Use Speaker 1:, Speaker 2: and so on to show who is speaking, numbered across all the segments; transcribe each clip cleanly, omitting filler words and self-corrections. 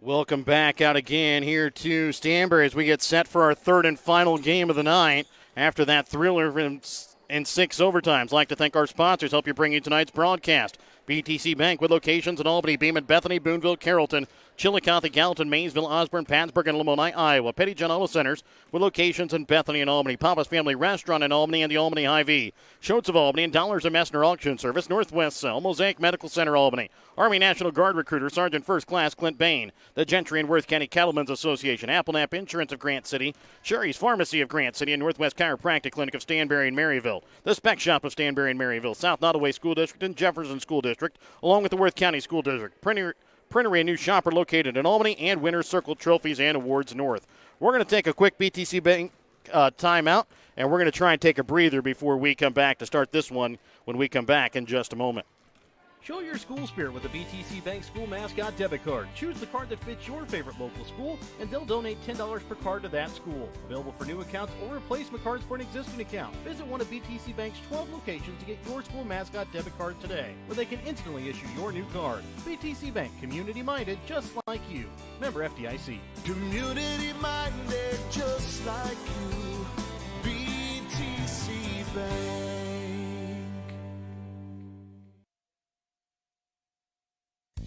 Speaker 1: Welcome back out again here to Stanberry as we get set for our third and final game of the night after that thriller in 6 overtimes. I'd like to thank our sponsors, help you bring you tonight's broadcast. BTC Bank with locations in Albany, Beeman, Bethany, Boonville, Carrollton, Chillicothe, Gallatin, Maysville, Osborne, Plattsburgh, and Lamoni, Iowa. Petty John Auto Centers with locations in Bethany and Albany. Papa's Family Restaurant in Albany and the Albany Hy-Vee. Shoats of Albany and Dollars and Messner Auction Service. Northwest Cell. Mosaic Medical Center Albany. Army National Guard recruiter Sergeant First Class Clint Bain. The Gentry and Worth County Cattlemen's Association. Applenap Insurance of Grant City. Sherry's Pharmacy of Grant City and Northwest Chiropractic Clinic of Stanberry and Maryville. The Spec Shop of Stanberry and Maryville. South Nottoway School District and Jefferson School District, along with the Worth County School District. Printery, a new shopper located in Albany, and Winner's Circle Trophies and Awards North. We're going to take a quick BTC Bank timeout, and we're going to try and take a breather before we come back to start this one when we come back in just a moment.
Speaker 2: Show your school spirit with the BTC Bank School Mascot Debit Card. Choose the card that fits your favorite local school, and they'll donate $10 per card to that school. Available for new accounts or replacement cards for an existing account. Visit one of BTC Bank's 12 locations to get your school mascot debit card today, where they can instantly issue your new card. BTC Bank, community-minded, just like you. Member FDIC.
Speaker 3: Community-minded, just like you. BTC Bank.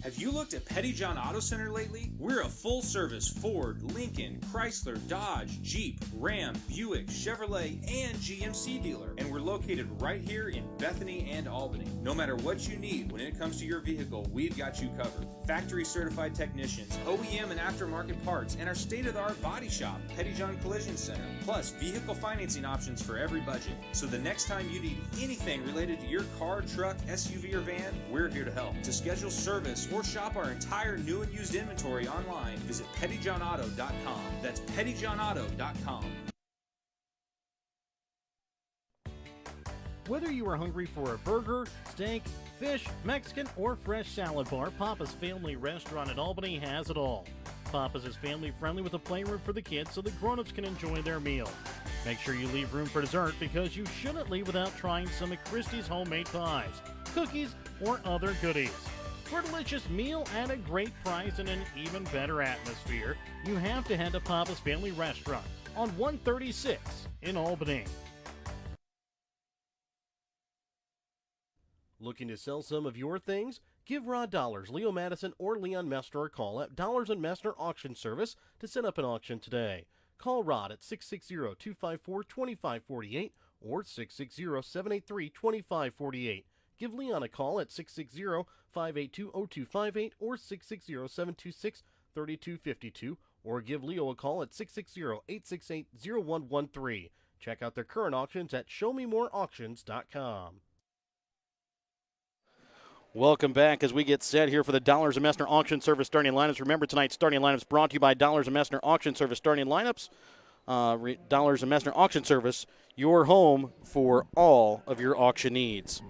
Speaker 4: Have you looked at Petty John Auto Center lately? We're a full-service Ford, Lincoln, Chrysler, Dodge, Jeep, Ram, Buick, Chevrolet, and GMC dealer. And we're located right here in Bethany and Albany. No matter what you need when it comes to your vehicle, we've got you covered. Factory-certified technicians, OEM and aftermarket parts, and our state-of-the-art body shop, Petty John Collision Center. Plus, vehicle financing options for every budget. So the next time you need anything related to your car, truck, SUV, or van, we're here to help. To schedule service or shop our entire new and used inventory online, visit pettyjohnauto.com. That's pettyjohnauto.com.
Speaker 2: Whether you are hungry for a burger, steak, fish, Mexican, or fresh salad bar, Papa's Family Restaurant in Albany has it all. Papa's is family-friendly with a playroom for the kids so the grown-ups can enjoy their meal. Make sure you leave room for dessert because you shouldn't leave without trying some of Christie's homemade pies, cookies, or other goodies. For a delicious meal at a great price and an even better atmosphere, you have to head to Papa's Family Restaurant on 136 in Albany. Looking to sell some of your things? Give Rod Dollars, Leo Madison, or Leon Mester a call at Dollars and Mester Auction Service to set up an auction today. Call Rod at 660-254-2548 or 660-783-2548. Give Leon a call at 660-582-0258 or 660-726-3252, or give Leo a call at 660-868-0113. Check out their current auctions at showmemoreauctions.com.
Speaker 1: Welcome back as we get set here for the Dollars and Messner Auction Service starting lineups. Remember, tonight's starting lineups brought to you by Dollars and Messner Auction Service starting lineups. Dollars and Messner Auction Service, your home for all of your auction needs.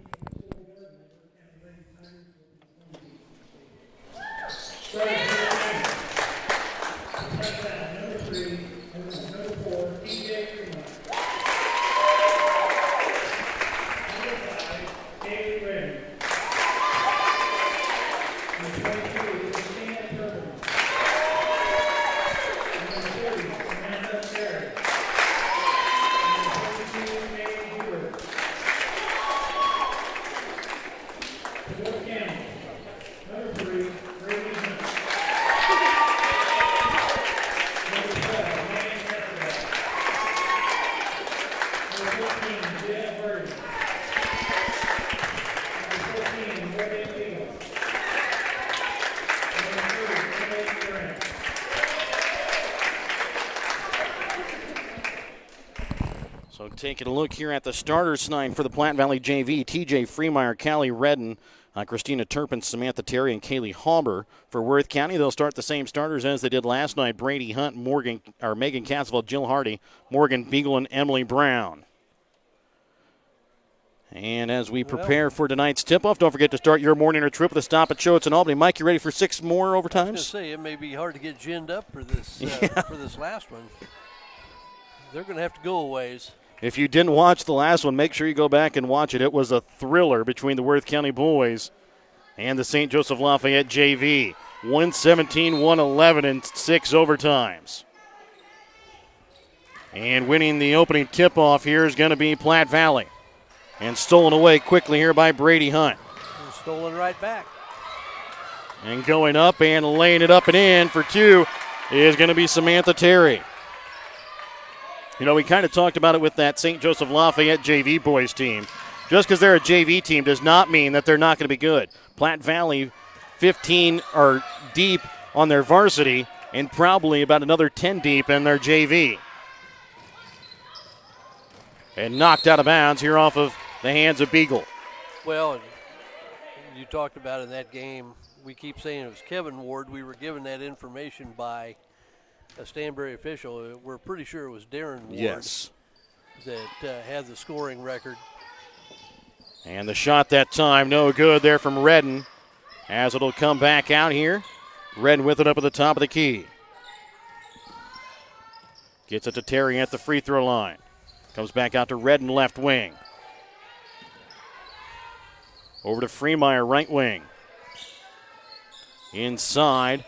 Speaker 1: So taking a look here at the starters line for the Platte Valley JV, TJ Freemeyer, Callie Redden, Christina Turpin, Samantha Terry, and Kaylee Hauber. For Worth County, they'll start the same starters as they did last night. Brady Hunt, Megan Castleville, Jill Hardy, Morgan Beagle, and Emily Brown. And as we prepare for tonight's tip-off, don't forget to start your morning or trip with a stop at Shoats in Albany. Mike, you ready for 6 more overtimes?
Speaker 5: I was going to say, it may be hard to get ginned up for this for this last one. They're going to have to go a ways.
Speaker 1: If you didn't watch the last one, make sure you go back and watch it. It was a thriller between the Worth County boys and the St. Joseph Lafayette JV. 117-111 in 6 overtimes. And winning the opening tip-off here is going to be Platte Valley. And stolen away quickly here by Brady Hunt.
Speaker 5: And stolen right back.
Speaker 1: And going up and laying it up and in for 2 is going to be Samantha Terry. You know, we kind of talked about it with that St. Joseph Lafayette JV boys team. Just because they're a JV team does not mean that they're not going to be good. Platte Valley, 15 are deep on their varsity and probably about another 10 deep in their JV. And knocked out of bounds here off of the hands of Beagle.
Speaker 5: Well, you talked about in that game, we keep saying it was Kevin Ward. We were given that information by a Stanberry official. We're pretty sure it was Darren Ward.
Speaker 1: Yes.
Speaker 5: That had the scoring record.
Speaker 1: And the shot that time, no good there from Redden, as it'll come back out here. Redden with it up at the top of the key. Gets it to Terry at the free throw line. Comes back out to Redden, left wing. Over to Freemeyer, right wing. Inside.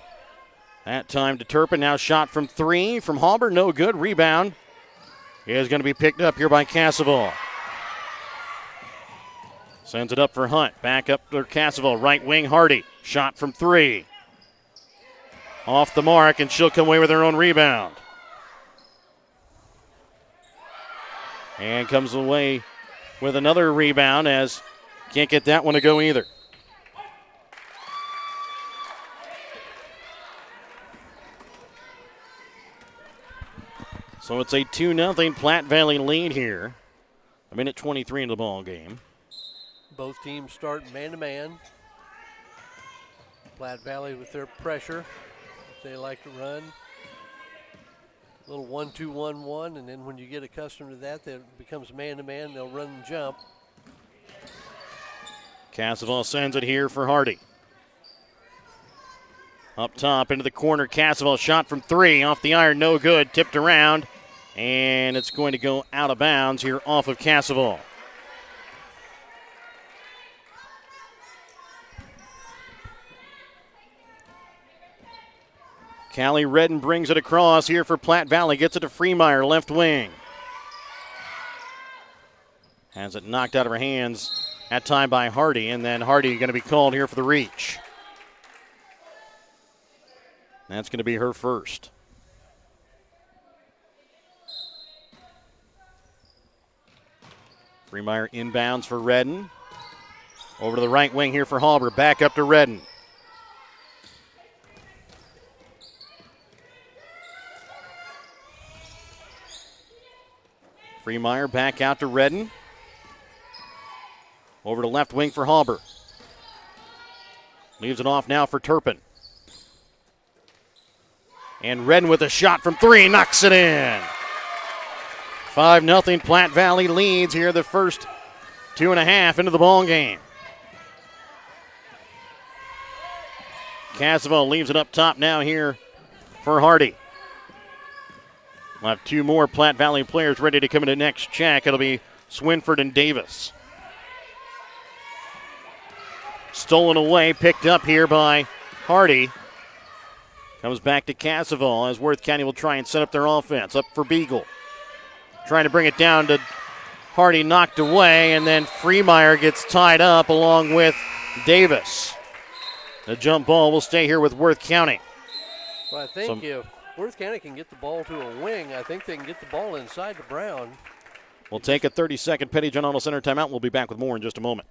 Speaker 1: That time to Turpin. Now shot from 3 from Hauber. No good. Rebound is going to be picked up here by Casseval. Sends it up for Hunt. Back up for Casseval. Right wing, Hardy. Shot from 3. Off the mark, and she'll come away with her own rebound. And comes away with another rebound as can't get that one to go either. So it's a 2-0 Platte Valley lead here. A minute 23 in the ball game.
Speaker 5: Both teams start man-to-man. Platte Valley with their pressure. They like to run. A little 1-2-1-1, and then when you get accustomed to that, it becomes man-to-man. They'll run and jump.
Speaker 1: Casseval sends it here for Hardy. Up top into the corner, Casseval shot from 3 off the iron, no good, tipped around, and it's going to go out of bounds here off of Casseval. Callie Redden brings it across here for Platte Valley. Gets it to Freemeyer, left wing. Has it knocked out of her hands that time by Hardy, and then Hardy going to be called here for the reach. That's going to be her first. Freemeyer inbounds for Redden. Over to the right wing here for Hauber. Back up to Redden. Freemeyer back out to Redden. Over to left wing for Hauber. Leaves it off now for Turpin. And Redden with a shot from 3, knocks it in. 5-0 Platte Valley leads here the first 2.5 into the ball game. Casseval leaves it up top now here for Hardy. We'll have 2 more Platte Valley players ready to come into next check. It'll be Swinford and Davis. Stolen away, picked up here by Hardy. Comes back to Casseval as Worth County will try and set up their offense. Up for Beagle. Trying to bring it down to Hardy, knocked away, and then Freemeyer gets tied up along with Davis. The jump ball will stay here with Worth County.
Speaker 5: Well, I think if Worth County can get the ball to a wing, I think they can get the ball inside to Brown.
Speaker 1: We'll take a 30-second Petty John Auto Center timeout. We'll be back with more in just a moment.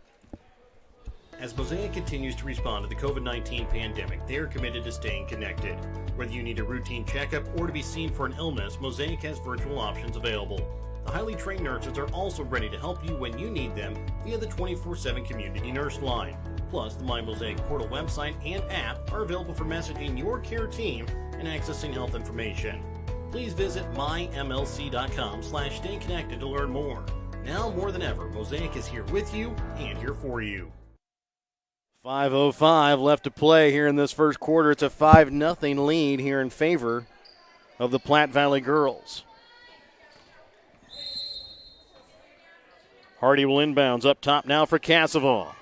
Speaker 2: As Mosaic continues to respond to the COVID-19 pandemic, they are committed to staying connected. Whether you need a routine checkup or to be seen for an illness, Mosaic has virtual options available. The highly trained nurses are also ready to help you when you need them via the 24/7 community nurse line. Plus, the My Mosaic portal website and app are available for messaging your care team and accessing health information. Please visit mymlc.com/stayconnected to learn more. Now more than ever, Mosaic is here with you and here for you.
Speaker 1: 5:05 left to play here in this first quarter. It's a 5-0 lead here in favor of the Platte Valley girls. Hardy will inbounds up top now for Casseval.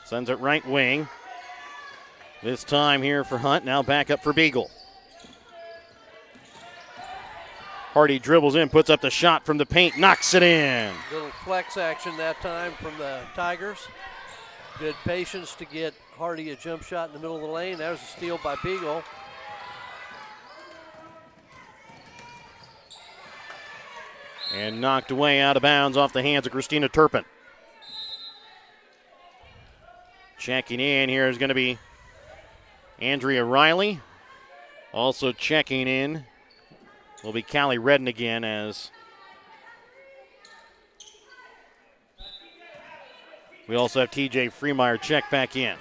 Speaker 1: Sends it right wing. This time here for Hunt, now back up for Beagle. Hardy dribbles in, puts up the shot from the paint, knocks it in.
Speaker 5: Little flex action that time from the Tigers. Good patience to get Hardy a jump shot in the middle of the lane. That was a steal by Beagle.
Speaker 1: And knocked away out of bounds off the hands of Christina Turpin. Checking in here is going to be Andrea Riley. Also checking in will be Callie Redden again, as we also have TJ Freemeyer check back in.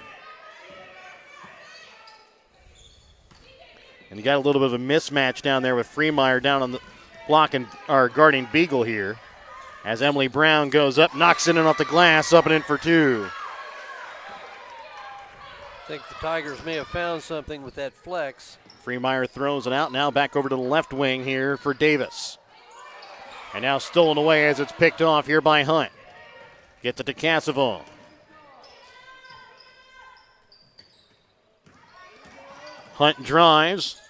Speaker 1: And you got a little bit of a mismatch down there with Freemeyer down on the block and guarding Beagle here. As Emily Brown goes up, knocks it in off the glass, up and in for two.
Speaker 5: I think the Tigers may have found something with that flex.
Speaker 1: Freemeyer throws it out, now back over to the left wing here for Davis. And now stolen away as it's picked off here by Hunt. Gets it to Cassavon. Hunt drives.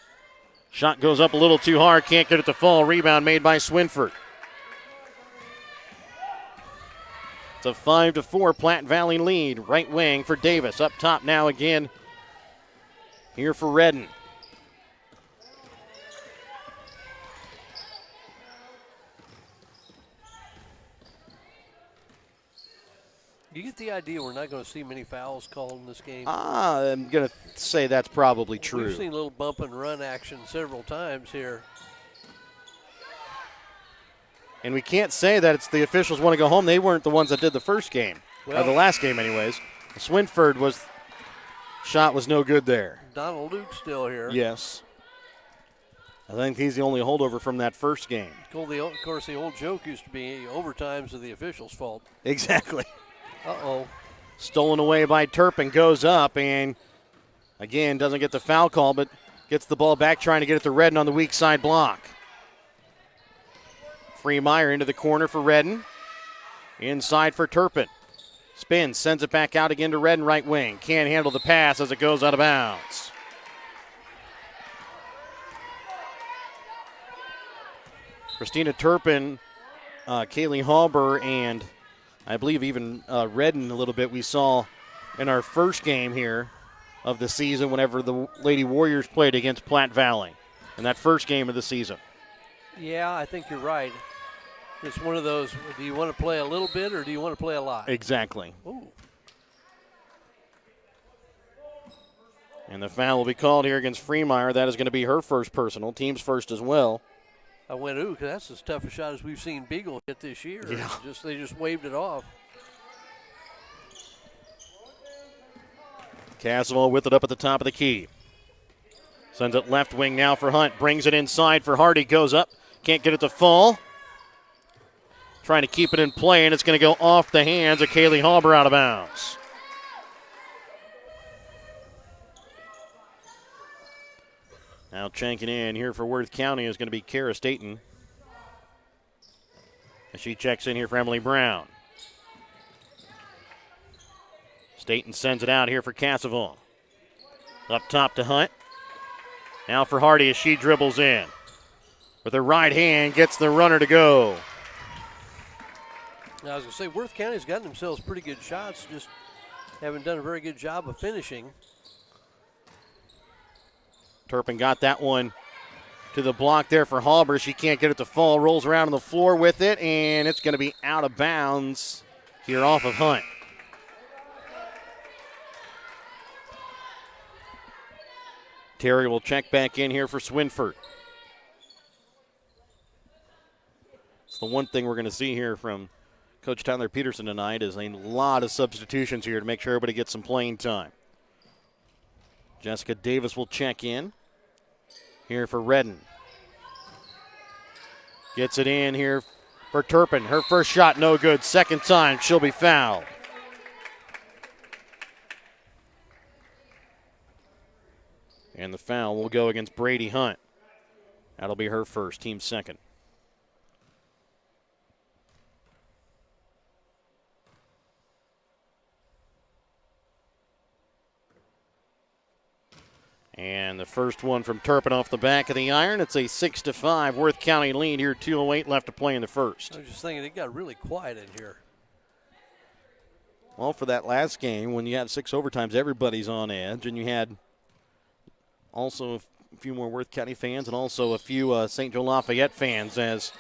Speaker 1: Shot goes up a little too hard, can't get it to fall. Rebound made by Swinford. It's a 5-4 Platte Valley lead. Right wing for Davis. Up top now again here for Redden.
Speaker 5: Do you get the idea we're not going to see many fouls called in this game?
Speaker 1: I'm going to say that's probably true.
Speaker 5: We've seen a little bump and run action several times here.
Speaker 1: And we can't say that it's the officials want to go home. They weren't the ones that did the first game, or the last game anyways. Swinford shot was no good there.
Speaker 5: Donald Luke still here.
Speaker 1: Yes. I think he's the only holdover from that first game.
Speaker 5: Of course, the old joke used to be overtimes are the officials' fault.
Speaker 1: Exactly.
Speaker 5: Uh-oh.
Speaker 1: Stolen away by Turpin, goes up, and again doesn't get the foul call, but gets the ball back, trying to get it to Redden on the weak side block. Freemeyer into the corner for Redden. Inside for Turpin. Spins, sends it back out again to Redden, right wing. Can't handle the pass as it goes out of bounds. Christina Turpin, Kaylee Halber, and I believe even Redden a little bit we saw in our first game here of the season whenever the Lady Warriors played against Platte Valley in that first game of the season.
Speaker 5: Yeah, I think you're right. It's one of those, do you want to play a little bit or do you want to play a lot?
Speaker 1: Exactly.
Speaker 5: Ooh.
Speaker 1: And the foul will be called here against Freemeyer. That is going to be her first personal, team's first as well.
Speaker 5: I went, ooh, because that's as tough a shot as we've seen Beagle hit this year.
Speaker 1: Yeah.
Speaker 5: They just waved it off.
Speaker 1: Caswell with it up at the top of the key. Sends it left wing now for Hunt. Brings it inside for Hardy. Goes up. Can't get it to fall. Trying to keep it in play, and it's going to go off the hands of Kaylee Halber out of bounds. Now checking in here for Worth County is going to be Kara Staten. As she checks in here for Emily Brown. Staten sends it out here for Cassavon. Up top to Hunt. Now for Hardy as she dribbles in. With her right hand, gets the runner to go.
Speaker 5: Now, I was going to say, Worth County's gotten themselves pretty good shots, just haven't done a very good job of finishing.
Speaker 1: Turpin got that one to the block there for Halber. She can't get it to fall. Rolls around on the floor with it, and it's going to be out of bounds here off of Hunt. Terry will check back in here for Swinford. It's the one thing we're going to see here from Coach Tyler Peterson tonight is a lot of substitutions here to make sure everybody gets some playing time. Jessica Davis will check in here for Redden. Gets it in here for Turpin. Her first shot no good. Second time she'll be fouled. And the foul will go against Brady Hunt. That'll be her first, team second. And the first one from Turpin off the back of the iron. It's a 6-5 Worth County lead here. 2:08 left to play in the first.
Speaker 5: I was just thinking it got really quiet in here.
Speaker 1: Well, for that last game, when you had 6 overtimes, everybody's on edge, and you had also a few more Worth County fans and also a few St. Joe Lafayette fans as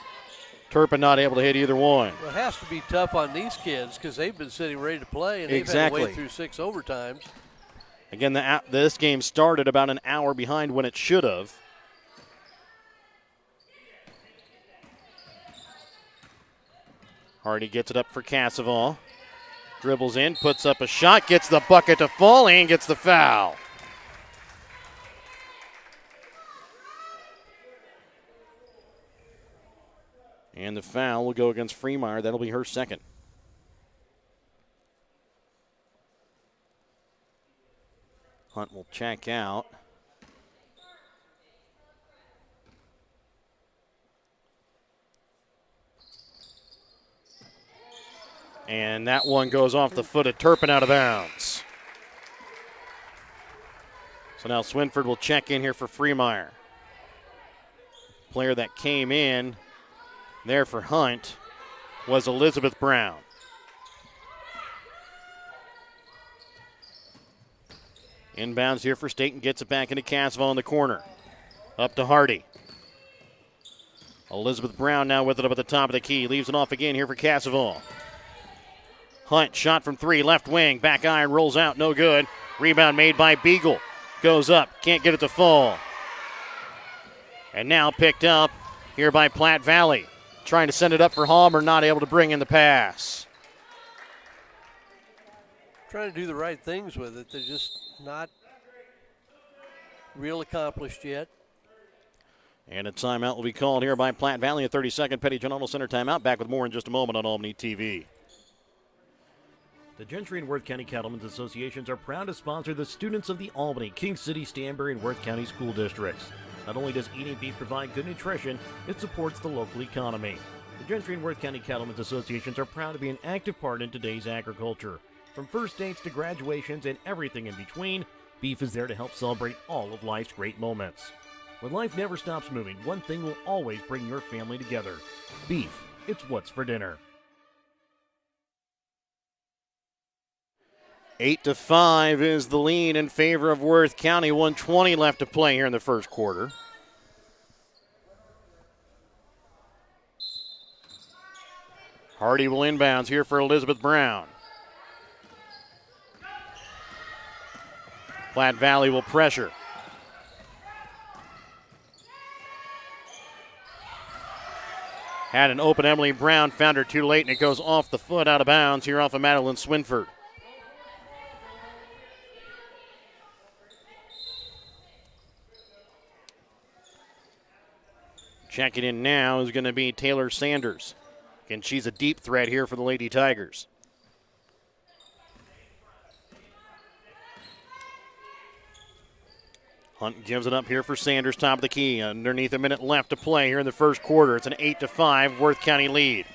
Speaker 1: Turpin not able to hit either one.
Speaker 5: Well, it has to be tough on these kids because they've been sitting ready to play, and they've had to wait through 6 overtimes.
Speaker 1: Again, this game started about an hour behind when it should have. Hardy gets it up for Casseval. Dribbles in, puts up a shot, gets the bucket to fall, and gets the foul. And the foul will go against Freemeyer. That'll be her second. Hunt will check out. And that one goes off the foot of Turpin out of bounds. So now Swinford will check in here for Freemeyer. Player that came in there for Hunt was Elizabeth Brown. Inbounds here for Staten, gets it back into Casseval in the corner. Up to Hardy. Elizabeth Brown now with it up at the top of the key. Leaves it off again here for Casseval. Hunt, shot from 3, left wing, back iron, rolls out, no good. Rebound made by Beagle. Goes up, can't get it to fall. And now picked up here by Platte Valley. Trying to send it up for Halmer, not able to bring in the pass.
Speaker 5: Trying to do the right things with it. They're just not real accomplished yet.
Speaker 1: And a timeout will be called here by Platte Valley. A 30-second Petty John Auto Center timeout. Back with more in just a moment on Albany TV.
Speaker 2: The Gentry and Worth County Cattlemen's Associations are proud to sponsor the students of the Albany, King City, Stanberry, and Worth County school districts. Not only does eating beef provide good nutrition, it supports the local economy. The Gentry and Worth County Cattlemen's Associations are proud to be an active part in today's agriculture. From first dates to graduations and everything in between, beef is there to help celebrate all of life's great moments. When life never stops moving, one thing will always bring your family together. Beef. It's what's for dinner.
Speaker 1: 8-5 is the lead in favor of Worth County. 1:20 left to play here in the first quarter. Hardy will inbounds here for Elizabeth Brown. Platte Valley will pressure. Had an open Emily Brown, found her too late, and it goes off the foot out of bounds here off of Madeline Swinford. Checking in now is going to be Taylor Sanders. Again, she's a deep threat here for the Lady Tigers. Hunt gives it up here for Sanders, top of the key. Underneath a minute left to play here in the first quarter. It's an 8-5 Worth County lead.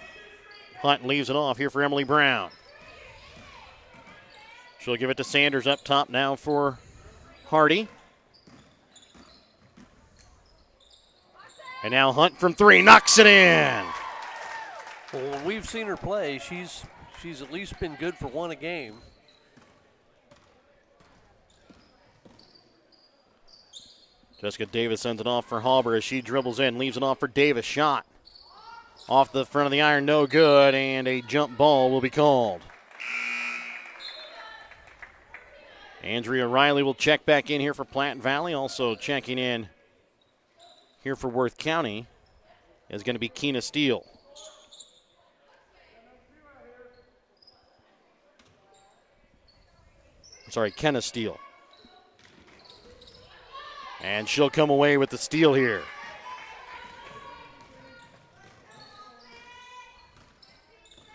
Speaker 1: Hunt leaves it off here for Emily Brown. She'll give it to Sanders up top now for Hardy. And now Hunt from 3, knocks it in.
Speaker 5: Well, when we've seen her play, she's at least been good for one a game.
Speaker 1: Jessica Davis sends it off for Halber as she dribbles in, leaves it off for Davis. Shot off the front of the iron, no good, and a jump ball will be called. Andrea Riley will check back in here for Platte Valley. Also checking in here for Worth County is going to be Keena Steele. Sorry, Kenna Steele. And she'll come away with the steal here.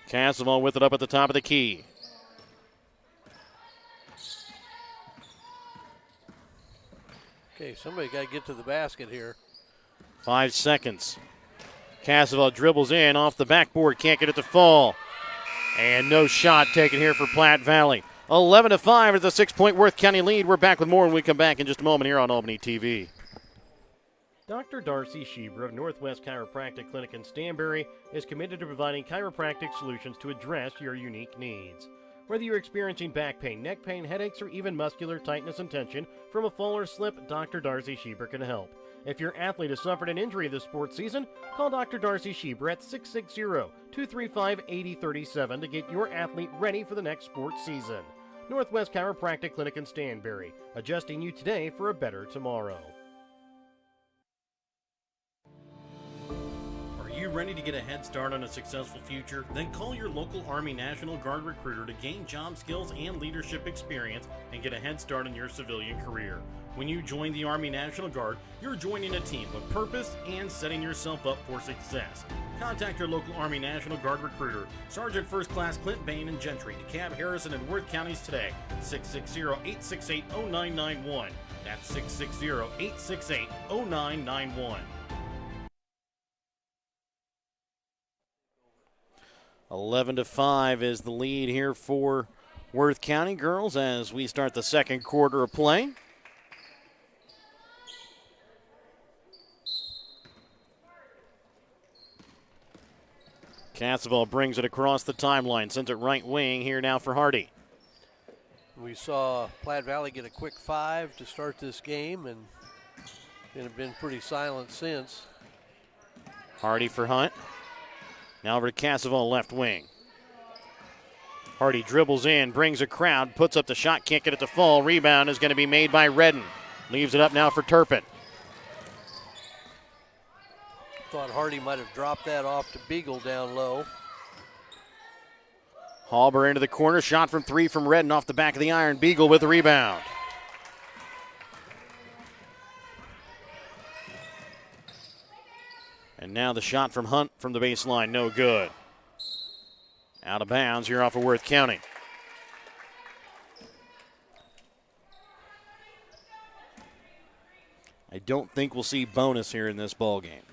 Speaker 1: Casseval with it up at the top of the key.
Speaker 5: Okay, somebody got to get to the basket here.
Speaker 1: 5 seconds. Casseval dribbles in off the backboard, can't get it to fall. And no shot taken here for Platte Valley. 11-5 is the 6-point Worth County lead. We're back with more when we come back in just a moment here on Albany TV.
Speaker 2: Dr. Darcy Schieber of Northwest Chiropractic Clinic in Stanberry is committed to providing chiropractic solutions to address your unique needs. Whether you're experiencing back pain, neck pain, headaches, or even muscular tightness and tension from a fall or slip, Dr. Darcy Schieber can help. If your athlete has suffered an injury this sports season, call Dr. Darcy Schieber at 660-235-8037 to get your athlete ready for the next sports season. Northwest Chiropractic Clinic in Stanberry, adjusting you today for a better tomorrow. Are you ready to get a head start on a successful future? Then call your local Army National Guard recruiter to gain job skills and leadership experience and get a head start in your civilian career. When you join the Army National Guard, you're joining a team with purpose and setting yourself up for success. Contact your local Army National Guard recruiter, Sergeant First Class Clint Bain and Gentry, DeKalb, Harrison, and Worth counties today. 660-868-0991. That's 660-868-0991.
Speaker 1: 11-5 is the lead here for Worth County girls as we start the second quarter of play. Castle brings it across the timeline, sends it right wing here now for Hardy.
Speaker 5: We saw Platte Valley get a quick 5 to start this game, and have been pretty silent since.
Speaker 1: Hardy for Hunt. Now over to Castle left wing. Hardy dribbles in, brings a crowd, puts up the shot, can't get it to fall. Rebound is going to be made by Redden. Leaves it up now for Turpin.
Speaker 5: Thought Hardy might have dropped that off to Beagle down low.
Speaker 1: Halber into the corner, shot from 3 from Redden off the back of the iron. Beagle with the rebound. And now the shot from Hunt from the baseline, no good. Out of bounds here off of Worth County. I don't think we'll see bonus here in this ball game.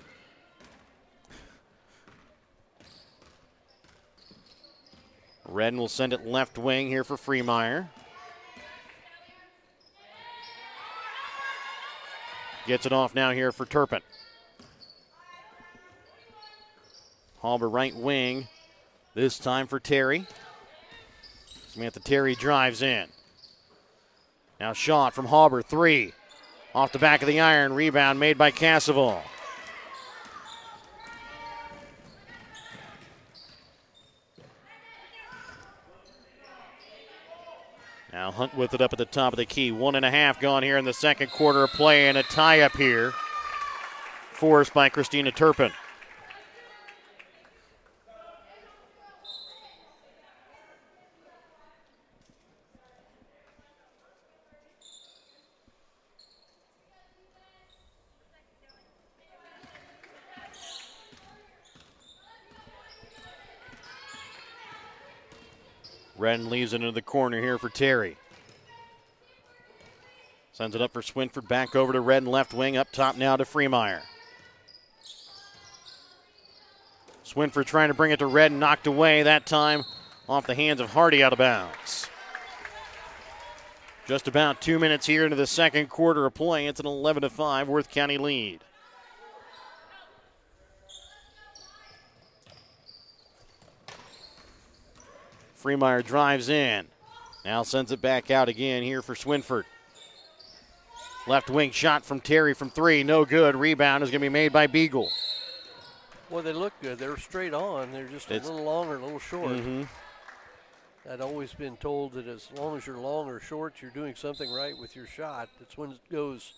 Speaker 1: Redden will send it left wing here for Freemeyer. Gets it off now here for Turpin. Halber right wing, this time for Terry. Samantha Terry drives in. Now shot from Halber, 3. Off the back of the iron, rebound made by Casseval. Now Hunt with it up at the top of the key. 1.5 gone here in the second quarter of play, and a tie-up here forced by Christina Turpin. Redden leaves it into the corner here for Terry. Sends it up for Swinford, back over to Redden, left wing, up top now to Freemeyer. Swinford trying to bring it to Redden, knocked away, that time off the hands of Hardy, out of bounds. Just about 2 minutes here into the second quarter of play. It's an 11-5 Worth County lead. Freemeyer drives in. Now sends it back out again here for Swinford. Left wing shot from Terry from 3. No good. Rebound is going to be made by Beagle.
Speaker 5: Well, they look good. They're straight on. They're just a little long or a little short. Mm-hmm. I'd always been told that as long as you're long or short, you're doing something right with your shot. It's when it goes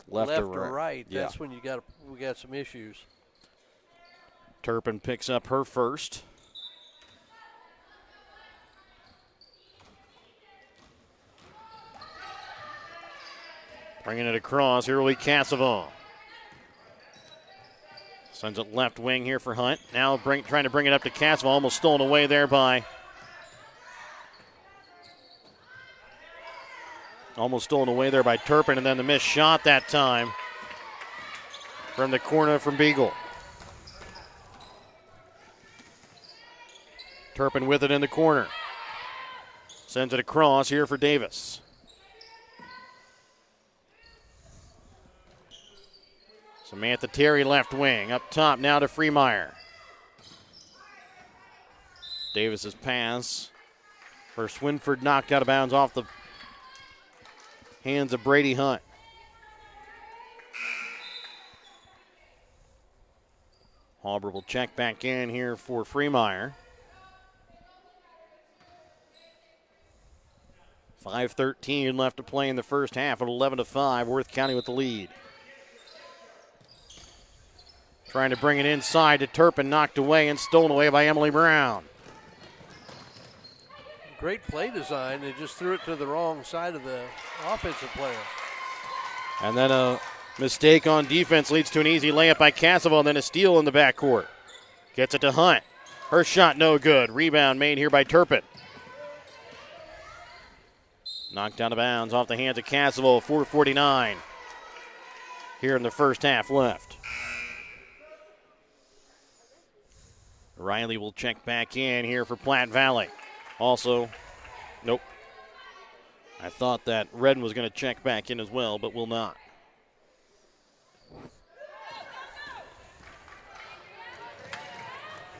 Speaker 5: left or right.
Speaker 1: Yeah.
Speaker 5: That's when we got some issues.
Speaker 1: Turpin picks up her first. Bringing it across, here will be Casavon. Sends it left wing here for Hunt. Now trying to bring it up to Casavon, almost stolen away there by Turpin, and then the missed shot that time from the corner from Beagle. Turpin with it in the corner. Sends it across here for Davis. Samantha Terry left wing. Up top now to Freemeyer. Davis's pass for Swinford knocked out of bounds off the hands of Brady Hunt. Hauber will check back in here for Freemeyer. 5:13 left to play in the first half at 11-5. Worth County with the lead. Trying to bring it inside to Turpin, knocked away and stolen away by Emily Brown.
Speaker 5: Great play design. They just threw it to the wrong side of the offensive player.
Speaker 1: And then a mistake on defense leads to an easy layup by Castle, and then a steal in the backcourt. Gets it to Hunt. Her shot no good. Rebound made here by Turpin. Knocked out of bounds off the hands of Castle. 4:49 here in the first half left. Riley will check back in here for Platte Valley. Also, nope. I thought that Redden was going to check back in as well, but will not.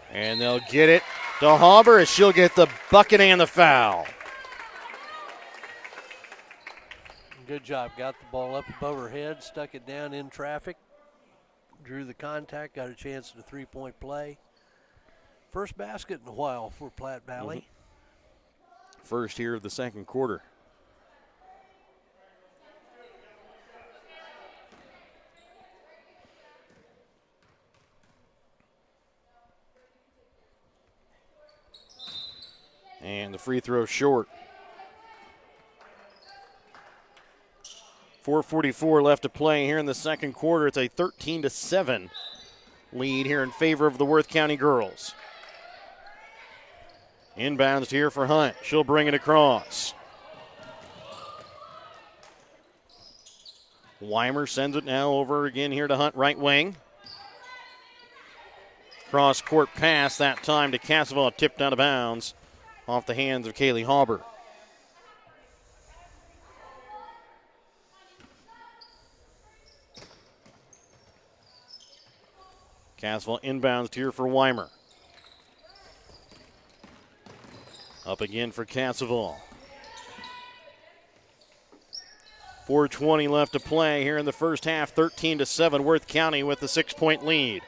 Speaker 1: And they'll get it to Hauber as she'll get the bucket and the foul.
Speaker 5: Good job. Got the ball up above her head, stuck it down in traffic, drew the contact, got a chance at a three-point play. First basket in a while for Platte Valley.
Speaker 1: First here of the second quarter. And the free throw short. 4:44 left to play here in the second quarter. It's a 13-7 lead here in favor of the Worth County girls. Inbounds here for Hunt. She'll bring it across. Weimer sends it now over again here to Hunt, right wing. Cross court pass that time to Castle, tipped out of bounds off the hands of Kaylee Hauber. Castle inbounds here for Weimer. Up again for Castle. 4:20 left to play here in the first half. 13-7. Worth County with the 6-point lead.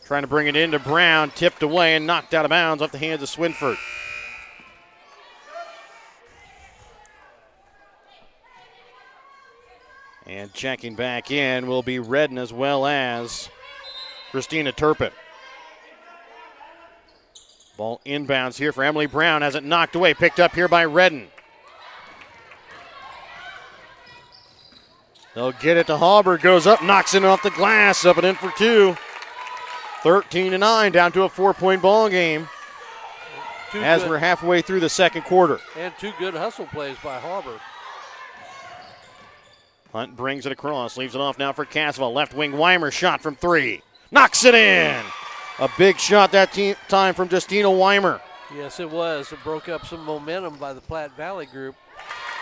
Speaker 1: Trying to bring it into Brown. Tipped away and knocked out of bounds off the hands of Swinford. And checking back in will be Redden as well as Christina Turpin. Ball inbounds here for Emily Brown. Has it knocked away. Picked up here by Redden. They'll get it to Hauber. Goes up, knocks it off the glass. Up and in for two. 13-9, down to a 4-point ball game as we're halfway through the second quarter.
Speaker 5: And two good hustle plays by Hauber.
Speaker 1: Hunt brings it across. Leaves it off now for Castle. Left wing Weimer. Shot from three. Knocks it in. A big shot that time from Justina Weimer.
Speaker 5: Yes, it was. It broke up some momentum by the Platte Valley group.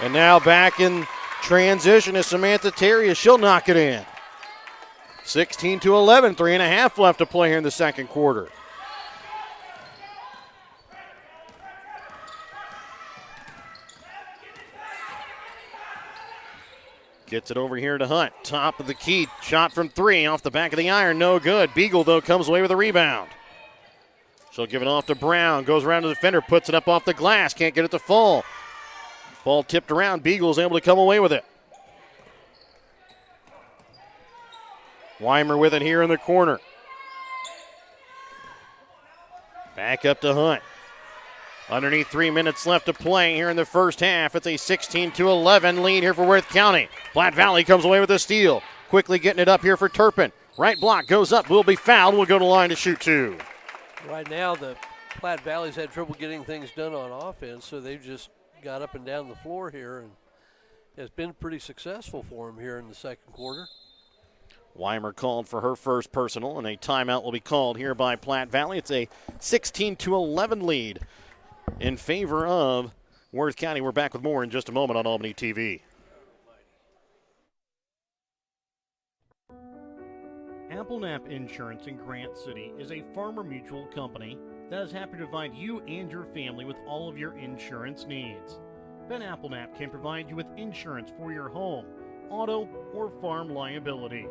Speaker 1: And now back in transition is Samantha Terry as she'll knock it in. 16-11, 3.5 left to play here in the second quarter. Gets it over here to Hunt. Top of the key. Shot from three off the back of the iron. No good. Beagle, though, comes away with a rebound. She'll give it off to Brown. Goes around to the defender. Puts it up off the glass. Can't get it to fall. Ball tipped around. Beagle's able to come away with it. Weimer with it here in the corner. Back up to Hunt. Underneath 3 minutes left to play here in the first half. It's a 16-11 lead here for Worth County. Platte Valley comes away with a steal. Quickly getting it up here for Turpin. Right block goes up, will be fouled. Will go to line to shoot two.
Speaker 5: Right now, the Platte Valley's had trouble getting things done on offense, so they've just got up and down the floor here, and it's been pretty successful for them here in the second quarter.
Speaker 1: Weimer called for her first personal, and a timeout will be called here by Platte Valley. It's a 16-11 lead in favor of Worth County. We're back with more in just a moment on Albany TV.
Speaker 2: Applenap Insurance in Grant City is a Farmer Mutual company that is happy to provide you and your family with all of your insurance needs. Ben Applenap can provide you with insurance for your home, auto, or farm liability.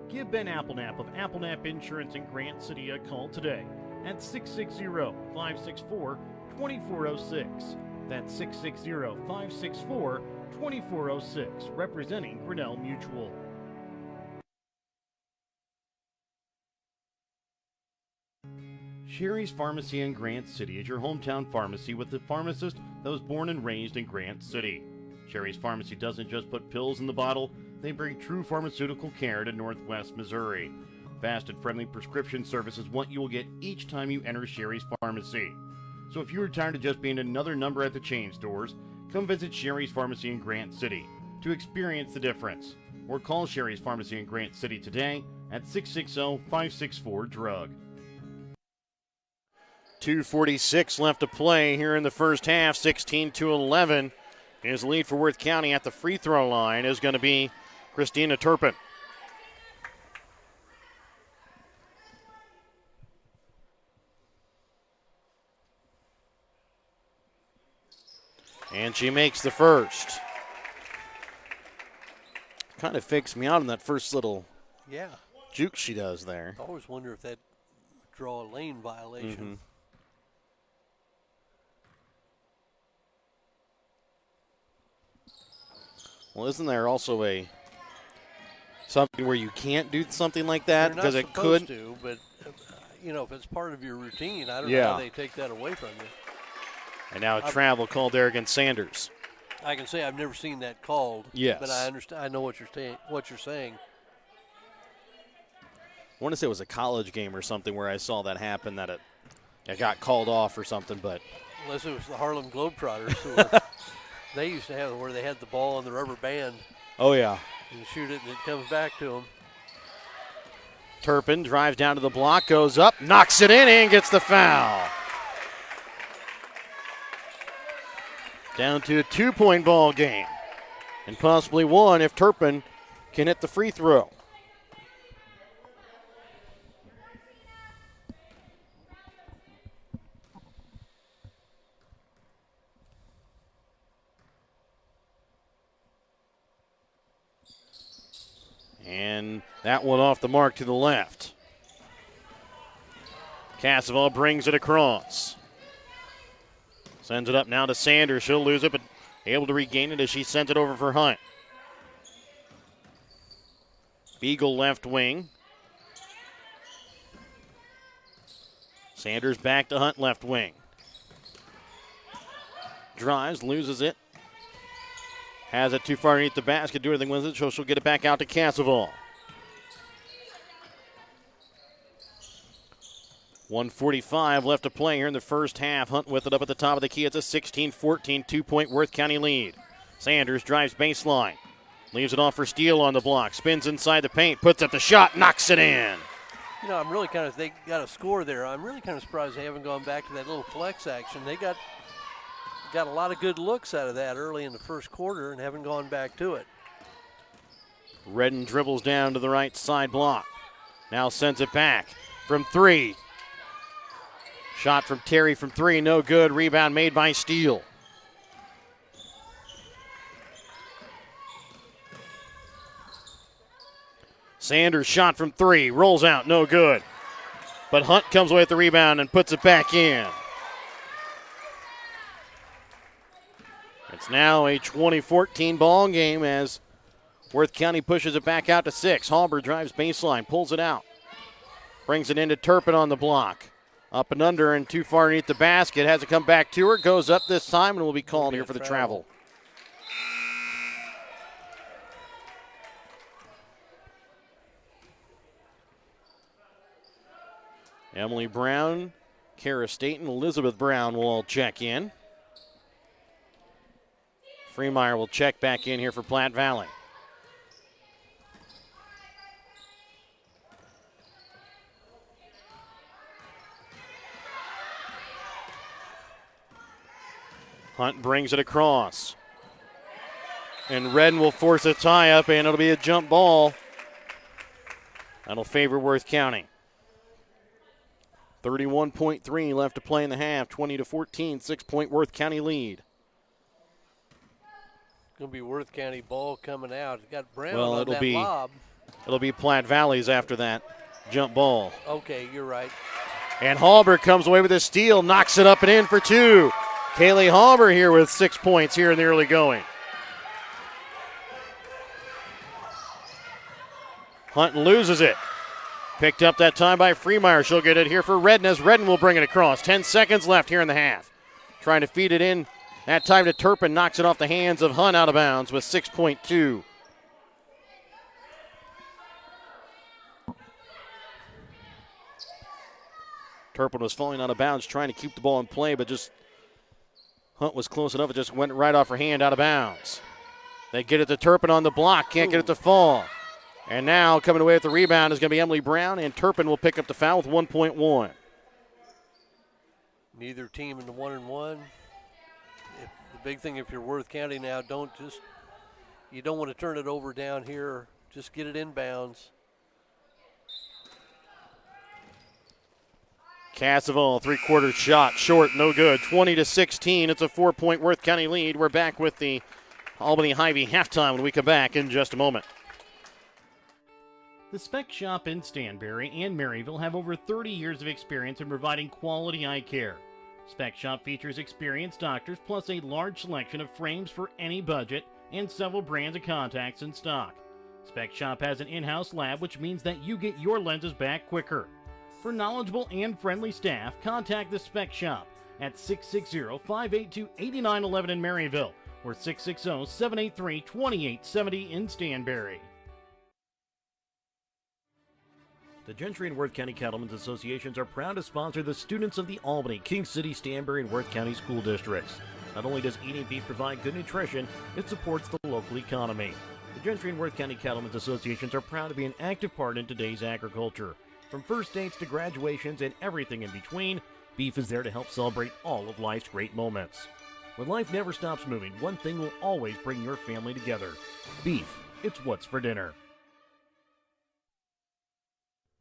Speaker 2: Give Ben Applenap of Applenap Insurance in Grant City a call today at 660-564-2406. That's 660-564-2406, representing Grinnell Mutual. Sherry's Pharmacy in Grant City is your hometown pharmacy with the pharmacist that was born and raised in Grant City. Sherry's Pharmacy doesn't just put pills in the bottle, they bring true pharmaceutical care to Northwest Missouri. Fast and friendly prescription service is what you will get each time you enter Sherry's Pharmacy. So if you are tired of just being another number at the chain stores, come visit Sherry's Pharmacy in Grant City to experience the difference. Or call Sherry's Pharmacy in Grant City today at 660-564-DRUG.
Speaker 1: 2:46 left to play here in the first half. 16-11. His lead for Worth County at the free throw line is going to be Christina Turpin. And she makes the first. Kind of fakes me out in that first little juke she does there.
Speaker 5: I always wonder if that draw a lane violation.
Speaker 1: Mm-hmm. Well, isn't there also something where you can't do something like that because it could?
Speaker 5: To, but if it's part of your routine, I don't know how they take that away from you.
Speaker 1: And now a travel called there against Sanders.
Speaker 5: I can say I've never seen that called.
Speaker 1: Yes,
Speaker 5: but I understand. I know what you're saying.
Speaker 1: I want to say it was a college game or something where I saw that happen, that it got called off or something. But
Speaker 5: unless it was the Harlem Globetrotters. They used to have it where they had the ball on the rubber band.
Speaker 1: Oh, yeah.
Speaker 5: You shoot it, and it comes back to them.
Speaker 1: Turpin drives down to the block, goes up, knocks it in, and gets the foul. Down to a 2-point ball game. And possibly one if Turpin can hit the free throw. And that one off the mark to the left. Casseval brings it across. Sends it up now to Sanders. She'll lose it, but able to regain it as she sends it over for Hunt. Beagle left wing. Sanders back to Hunt left wing. Drives, loses it. Has it too far underneath the basket, do anything with it, so she'll get it back out to Casseval. 1:45 left to play here in the first half. Hunt with it up at the top of the key. It's a 16-14 2-point Worth County lead. Sanders drives baseline. Leaves it off for Steele on the block. Spins inside the paint, puts up the shot, knocks it in.
Speaker 5: I'm really they got a score there. I'm really kind of surprised they haven't gone back to that little flex action. They got a lot of good looks out of that early in the first quarter and haven't gone back to it.
Speaker 1: Redden dribbles down to the right side block. Now sends it back from three. Shot from Terry from three, no good. Rebound made by Steele. Sanders shot from three, rolls out, no good. But Hunt comes away with the rebound and puts it back in. It's now a 20-14 ball game as Worth County pushes it back out to 6. Halber drives baseline, pulls it out. Brings it into Turpin on the block. Up and under and too far underneath the basket. Has it come back to her. Goes up this time and will be called here for the travel. Emily Brown, Kara Staten, Elizabeth Brown will all check in. Freemeyer will check back in here for Platte Valley. Hunt brings it across. And Redden will force a tie-up, and it'll be a jump ball. That'll favor Worth County. 31.3 left to play in the half. 20-14, 6-point Worth County lead.
Speaker 5: Going to be Worth County ball coming out. It's got Brown
Speaker 1: Well,
Speaker 5: on
Speaker 1: it'll
Speaker 5: that
Speaker 1: be
Speaker 5: lob.
Speaker 1: It'll be Platte Valley's after that jump ball.
Speaker 5: Okay, you're right.
Speaker 1: And Hallberg comes away with a steal, knocks it up and in for two. Kaylee Hallberg here with 6 points here in the early going. Hunt loses it. Picked up that time by Freemeyer. She'll get it here for Redden as Redden will bring it across. 10 seconds left here in the half. Trying to feed it in. That time to Turpin, knocks it off the hands of Hunt out of bounds with 6.2. Turpin was falling out of bounds, trying to keep the ball in play, but just Hunt was close enough. It just went right off her hand out of bounds. They get it to Turpin on the block, can't get it to fall. And now coming away with the rebound is going to be Emily Brown, and Turpin will pick up the foul with 1.1.
Speaker 5: Neither team in the 1-and-1. The big thing if you're Worth County now, you don't want to turn it over down here. Just get it inbounds.
Speaker 1: Casseval, three-quarter shot, short, no good. 20-16, it's a 4-point Worth County lead. We're back with the Albany Hy-Vee halftime when we come back in just a moment.
Speaker 2: The Spec Shop in Stanberry and Maryville have over 30 years of experience in providing quality eye care. Spec Shop features experienced doctors plus a large selection of frames for any budget and several brands of contacts in stock. Spec Shop has an in-house lab, which means that you get your lenses back quicker. For knowledgeable and friendly staff, contact the Spec Shop at 660-582-8911 in Maryville or 660-783-2870 in Stanberry. The Gentry and Worth County Cattlemen's Associations are proud to sponsor the students of the Albany, King City, Stanberry, and Worth County school districts. Not only does eating beef provide good nutrition, it supports the local economy. The Gentry and Worth County Cattlemen's Associations are proud to be an active part in today's agriculture. From first dates to graduations and everything in between, beef is there to help celebrate all of life's great moments. When life never stops moving, one thing will always bring your family together. Beef. It's what's for dinner.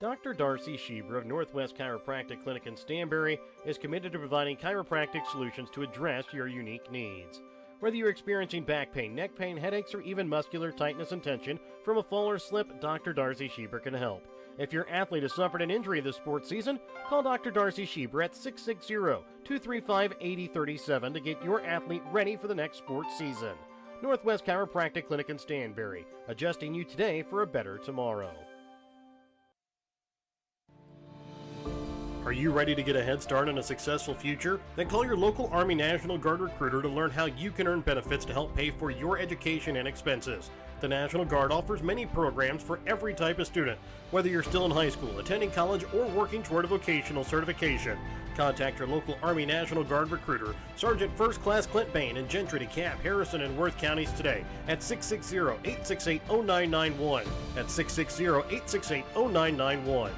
Speaker 2: Dr. Darcy Schieber of Northwest Chiropractic Clinic in Stanberry is committed to providing chiropractic solutions to address your unique needs. Whether you're experiencing back pain, neck pain, headaches, or even muscular tightness and tension from a fall or slip, Dr. Darcy Schieber can help. If your athlete has suffered an injury this sports season, call Dr. Darcy Schieber at 660-235-8037 to get your athlete ready for the next sports season. Northwest Chiropractic Clinic in Stanberry, adjusting you today for a better tomorrow. Are you ready to get a head start on a successful future? Then call your local Army National Guard recruiter to learn how you can earn benefits to help pay for your education and expenses. The National Guard offers many programs for every type of student, whether you're still in high school, attending college, or working toward a vocational certification. Contact your local Army National Guard recruiter, Sergeant First Class Clint Bain in Gentry, DeKalb, Harrison, and Worth counties today at 660-868-0991. That's 660-868-0991.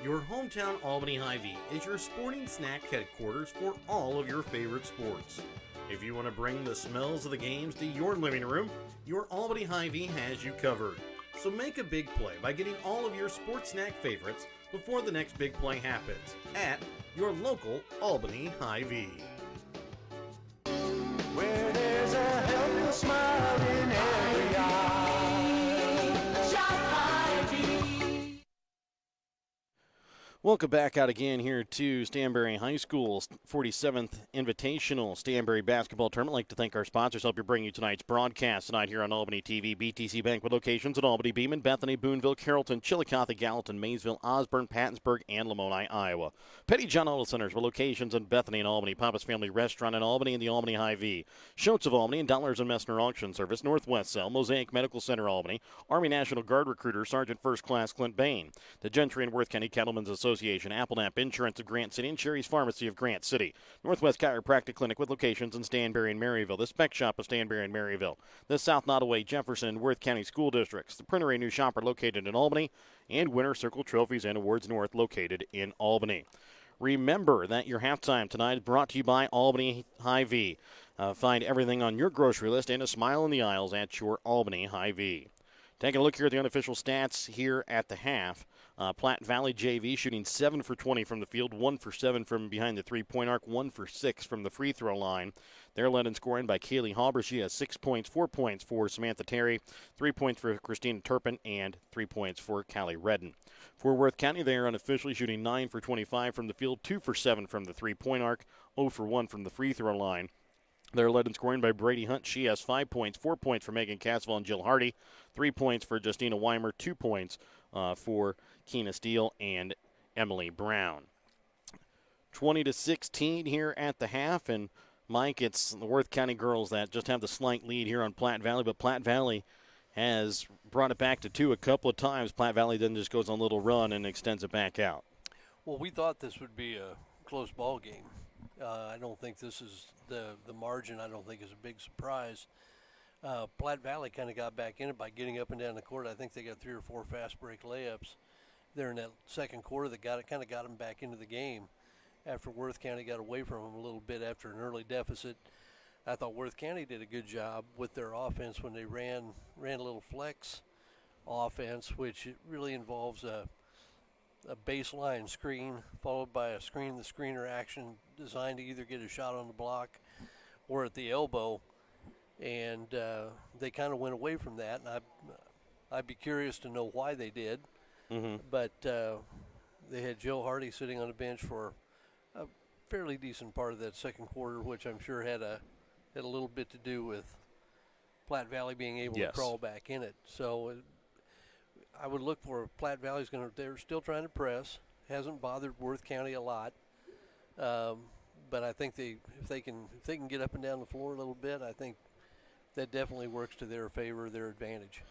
Speaker 2: Your hometown Albany Hy-Vee is your sporting snack headquarters for all of your favorite sports. If you want to bring the smells of the games to your living room, your Albany Hy-Vee has you covered. So make a big play by getting all of your sports snack favorites before the next big play happens at your local Albany Hy-Vee.
Speaker 3: Where there's a helpless smile in every eye. Shop Hy-Vee.
Speaker 1: Welcome back out again here to Stanberry High School's 47th Invitational Stanberry Basketball Tournament. I'd like to thank our sponsors. Help you bring you tonight's broadcast tonight here on Albany TV. BTC Bank with locations in Albany, Beeman, Bethany, Boonville, Carrollton, Chillicothe, Gallatin, Maysville, Osborne, Pattonsburg, and Lamoni, Iowa. Petty John Auto Centers with locations in Bethany and Albany. Papa's Family Restaurant in Albany and the Albany Hy-Vee. Schultz of Albany and Dollars and Messner Auction Service. Northwest Cell, Mosaic Medical Center, Albany. Army National Guard Recruiter, Sergeant First Class Clint Bain. The Gentry and Worth County Cattlemen's Association. Applenap Insurance of Grant City and Sherry's Pharmacy of Grant City. Northwest Chiropractic Clinic with locations in Stanberry and Maryville. The Spec Shop of Stanberry and Maryville. The South Nottoway, Jefferson, and Worth County School Districts. The Printer A New Shopper located in Albany. And Winter Circle Trophies and Awards North located in Albany. Remember that your halftime tonight is brought to you by Albany Hy-Vee. Find everything on your grocery list and a smile in the aisles at your Albany Hy-Vee. Taking a look here at the unofficial stats here at the half. Platte Valley JV shooting 7 for 20 from the field, 1 for 7 from behind the three-point arc, 1 for 6 from the free throw line. They're led in scoring by Kaylee Halber. She has 6 points, 4 points for Samantha Terry, 3 points for Christina Turpin, and 3 points for Callie Redden. For Worth County, they are unofficially shooting 9 for 25 from the field, 2 for 7 from the three-point arc, 0 for 1 from the free throw line. They're led in scoring by Brady Hunt. She has 5 points, 4 points for Megan Caswell and Jill Hardy, 3 points for Justina Weimer, 2 points for Keena Steele and Emily Brown. 20-16 here at the half, and Mike, it's the Worth County girls that just have the slight lead here on Platte Valley, but Platte Valley has brought it back to 2 a couple of times. Platte Valley then just goes on a little run and extends it back out.
Speaker 5: Well, we thought this would be a close ball game. I don't think this is the margin. I don't think is a big surprise. Platte Valley kind of got back in it by getting up and down the court. I think they got 3 or 4 fast break layups there in that second quarter that got them back into the game after Worth County got away from them a little bit after an early deficit. I thought Worth County did a good job with their offense when they ran a little flex offense, which it really involves a baseline screen followed by a screen-the-screener action designed to either get a shot on the block or at the elbow. And they kind of went away from that, and I'd be curious to know why they did.
Speaker 1: Mm-hmm.
Speaker 5: But they had Jill Hardy sitting on the bench for a fairly decent part of that second quarter, which I'm sure had a little bit to do with Platte Valley being able to crawl back in it. So I would look for Platte Valley's they're still trying to press. Hasn't bothered Worth County a lot. But I think if they can get up and down the floor a little bit, I think that definitely works to their favor, their advantage.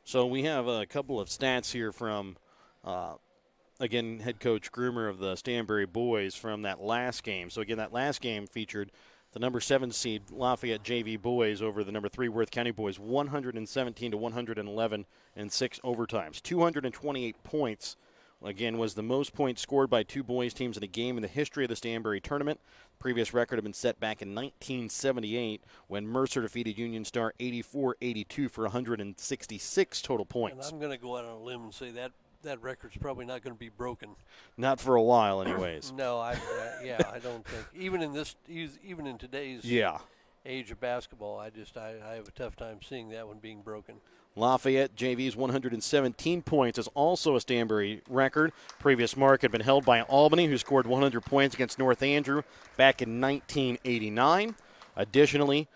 Speaker 1: So we have a couple of stats here from, again, head coach Groomer of the Stanberry boys from that last game. So, again, that last game featured the number 7 seed Lafayette JV boys over the number 3 Worth County boys, 117-111 in 6 overtimes. 228 points, again, was the most points scored by 2 boys teams in a game in the history of the Stanberry Tournament. Previous record had been set back in 1978 when Mercer defeated Union Star 84-82 for 166 total points.
Speaker 5: And I'm going to go out on a limb and say that record's probably not going to be broken.
Speaker 1: Not for a while, anyways.
Speaker 5: No, I don't think even in today's age of basketball, I have a tough time seeing that one being broken.
Speaker 1: Lafayette JV's 117 points is also a Stanberry record. Previous mark had been held by Albany, who scored 100 points against North Andrew back in 1989. Additionally,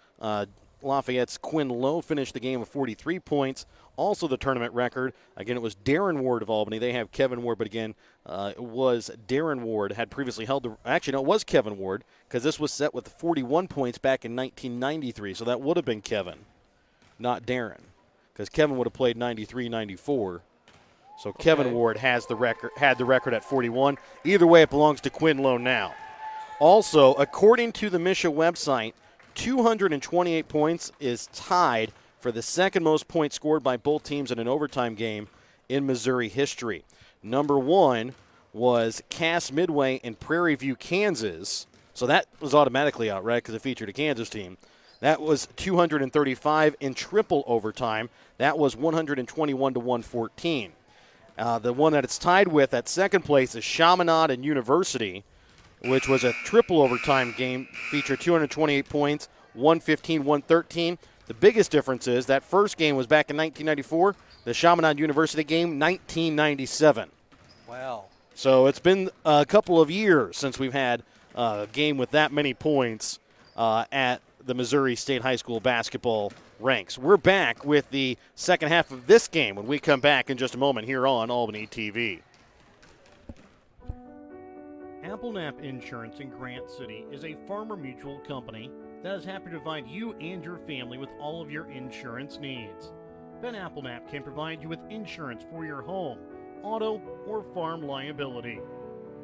Speaker 1: Lafayette's Quinn Lowe finished the game with 43 points. Also the tournament record. Again, it was Darren Ward of Albany. They have Kevin Ward, but again, it was Darren Ward had previously held the – actually, no, it was Kevin Ward because this was set with 41 points back in 1993. So that would have been Kevin, not Darren, because Kevin would have played 93-94. So Kevin Ward had the record at 41. Either way, it belongs to Quinn Lowe now. Also, according to the Misha website, 228 points is tied for the second most points scored by both teams in an overtime game in Missouri history. Number 1 was Cass Midway in Prairie View, Kansas. So that was automatically out, right, because it featured a Kansas team. That was 235 in triple overtime. That was 121-114. The one that it's tied with at second place is Chaminade and University, which was a triple overtime game, featured 228 points, 115-113. The biggest difference is that first game was back in 1994. The Chaminade University game, 1997.
Speaker 5: Wow.
Speaker 1: So it's been a couple of years since we've had a game with that many points at the Missouri State High School basketball ranks. We're back with the second half of this game when we come back in just a moment here on Albany TV.
Speaker 2: AppleNap Insurance in Grant City is a farmer mutual company that is happy to provide you and your family with all of your insurance needs. Ben AppleNap can provide you with insurance for your home, auto, or farm liability.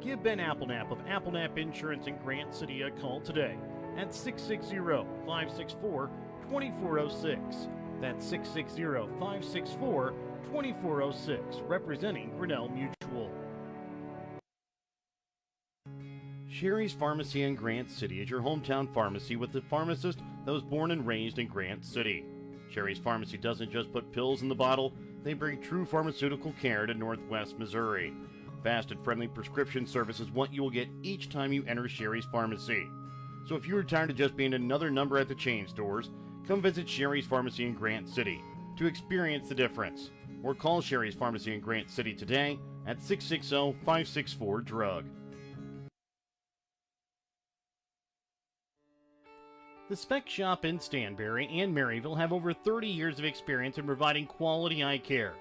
Speaker 2: Give Ben AppleNap of AppleNap Insurance in Grant City a call today at 660-564-2406. That's 660-564-2406, representing Grinnell Mutual. Sherry's Pharmacy in Grant City is your hometown pharmacy with the pharmacist that was born and raised in Grant City. Sherry's Pharmacy doesn't just put pills in the bottle, they bring true pharmaceutical care to Northwest Missouri. Fast and friendly prescription service is what you will get each time you enter Sherry's Pharmacy. So if you are tired of just being another number at the chain stores, come visit Sherry's Pharmacy in Grant City to experience the difference. Or call Sherry's Pharmacy in Grant City today at 660-564-DRUG. The Spec Shop in Stanberry and Maryville have over 30 years of experience in providing quality eye care.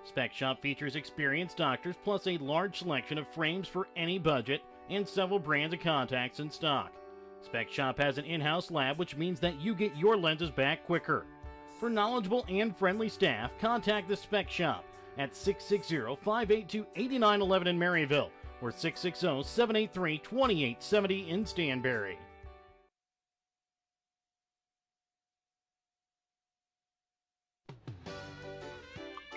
Speaker 2: Spec Shop features experienced doctors plus a large selection of frames for any budget and several brands of contacts in stock. Spec Shop has an in-house lab, which means that you get your lenses back quicker. For knowledgeable and friendly staff, contact the Spec Shop at 660-582-8911 in Maryville or 660-783-2870 in Stanberry.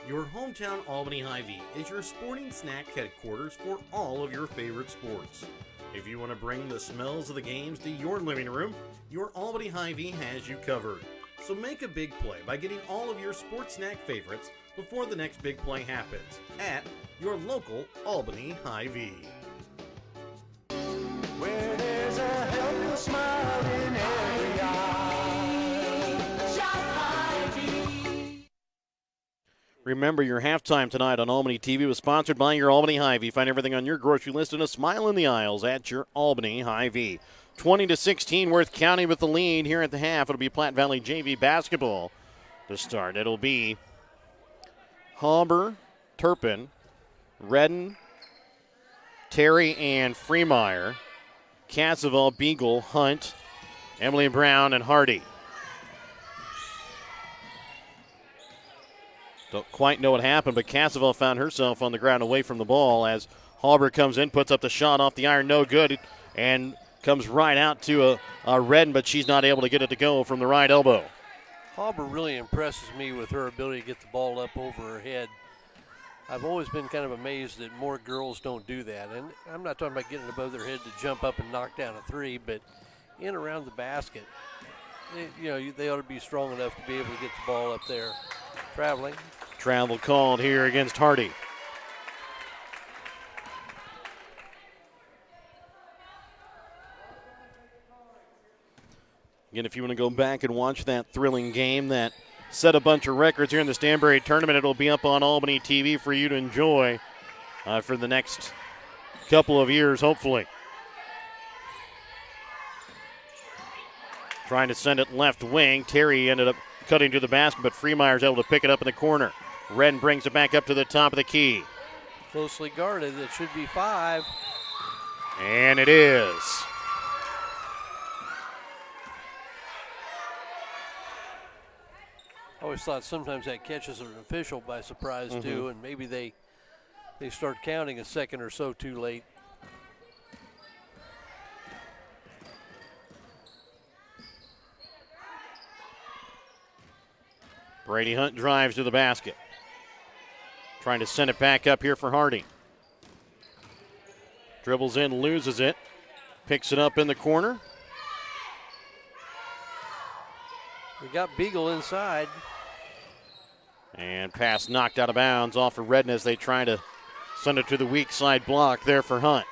Speaker 1: Your hometown Albany Hy-Vee is your sporting snack headquarters for all of your favorite sports. If you want to bring the smells of the games to your living room, your Albany Hy-Vee has you covered. So make a big play by getting all of your sports snack favorites before the next big play happens at your local Albany Hy-Vee.
Speaker 3: Where there's a helpless smile in every eye. Shop Hy-Vee.
Speaker 1: Remember, your halftime tonight on Albany TV was sponsored by your Albany Hy-Vee. Find everything on your grocery list and a smile in the aisles at your Albany Hy-Vee. 20-16, Worth County with the lead here at the half. It'll be Platte Valley JV basketball to start. It'll be Hauber, Turpin, Redden, Terry, and Freemeyer, Casseval, Beagle, Hunt, Emily Brown, and Hardy. Don't quite know what happened, but Casseval found herself on the ground away from the ball as Hauber comes in, puts up the shot off the iron, no good, and comes right out to a Redden, but she's not able to get it to go from the right elbow.
Speaker 5: Hauber really impresses me with her ability to get the ball up over her head. I've always been kind of amazed that more girls don't do that. And I'm not talking about getting above their head to jump up and knock down a three, but in around the basket, they ought to be strong enough to be able to get the ball up there. Traveling.
Speaker 1: Travel called here against Hardy. Again, if you want to go back and watch that thrilling game that set a bunch of records here in the Stanberry Tournament, it'll be up on Albany TV for you to enjoy for the next couple of years, hopefully. Trying to send it left wing. Terry ended up cutting to the basket, but Freemeyer's able to pick it up in the corner. Redden brings it back up to the top of the key.
Speaker 5: Closely guarded. It should be 5.
Speaker 1: And it is.
Speaker 5: I always thought sometimes that catches an official by surprise too, and maybe they start counting a second or so too late.
Speaker 1: Brady Hunt drives to the basket. Trying to send it back up here for Hardy. Dribbles in, loses it. Picks it up in the corner.
Speaker 5: We got Beagle inside.
Speaker 1: And pass knocked out of bounds off of Redden as they try to send it to the weak side block there for Hunt.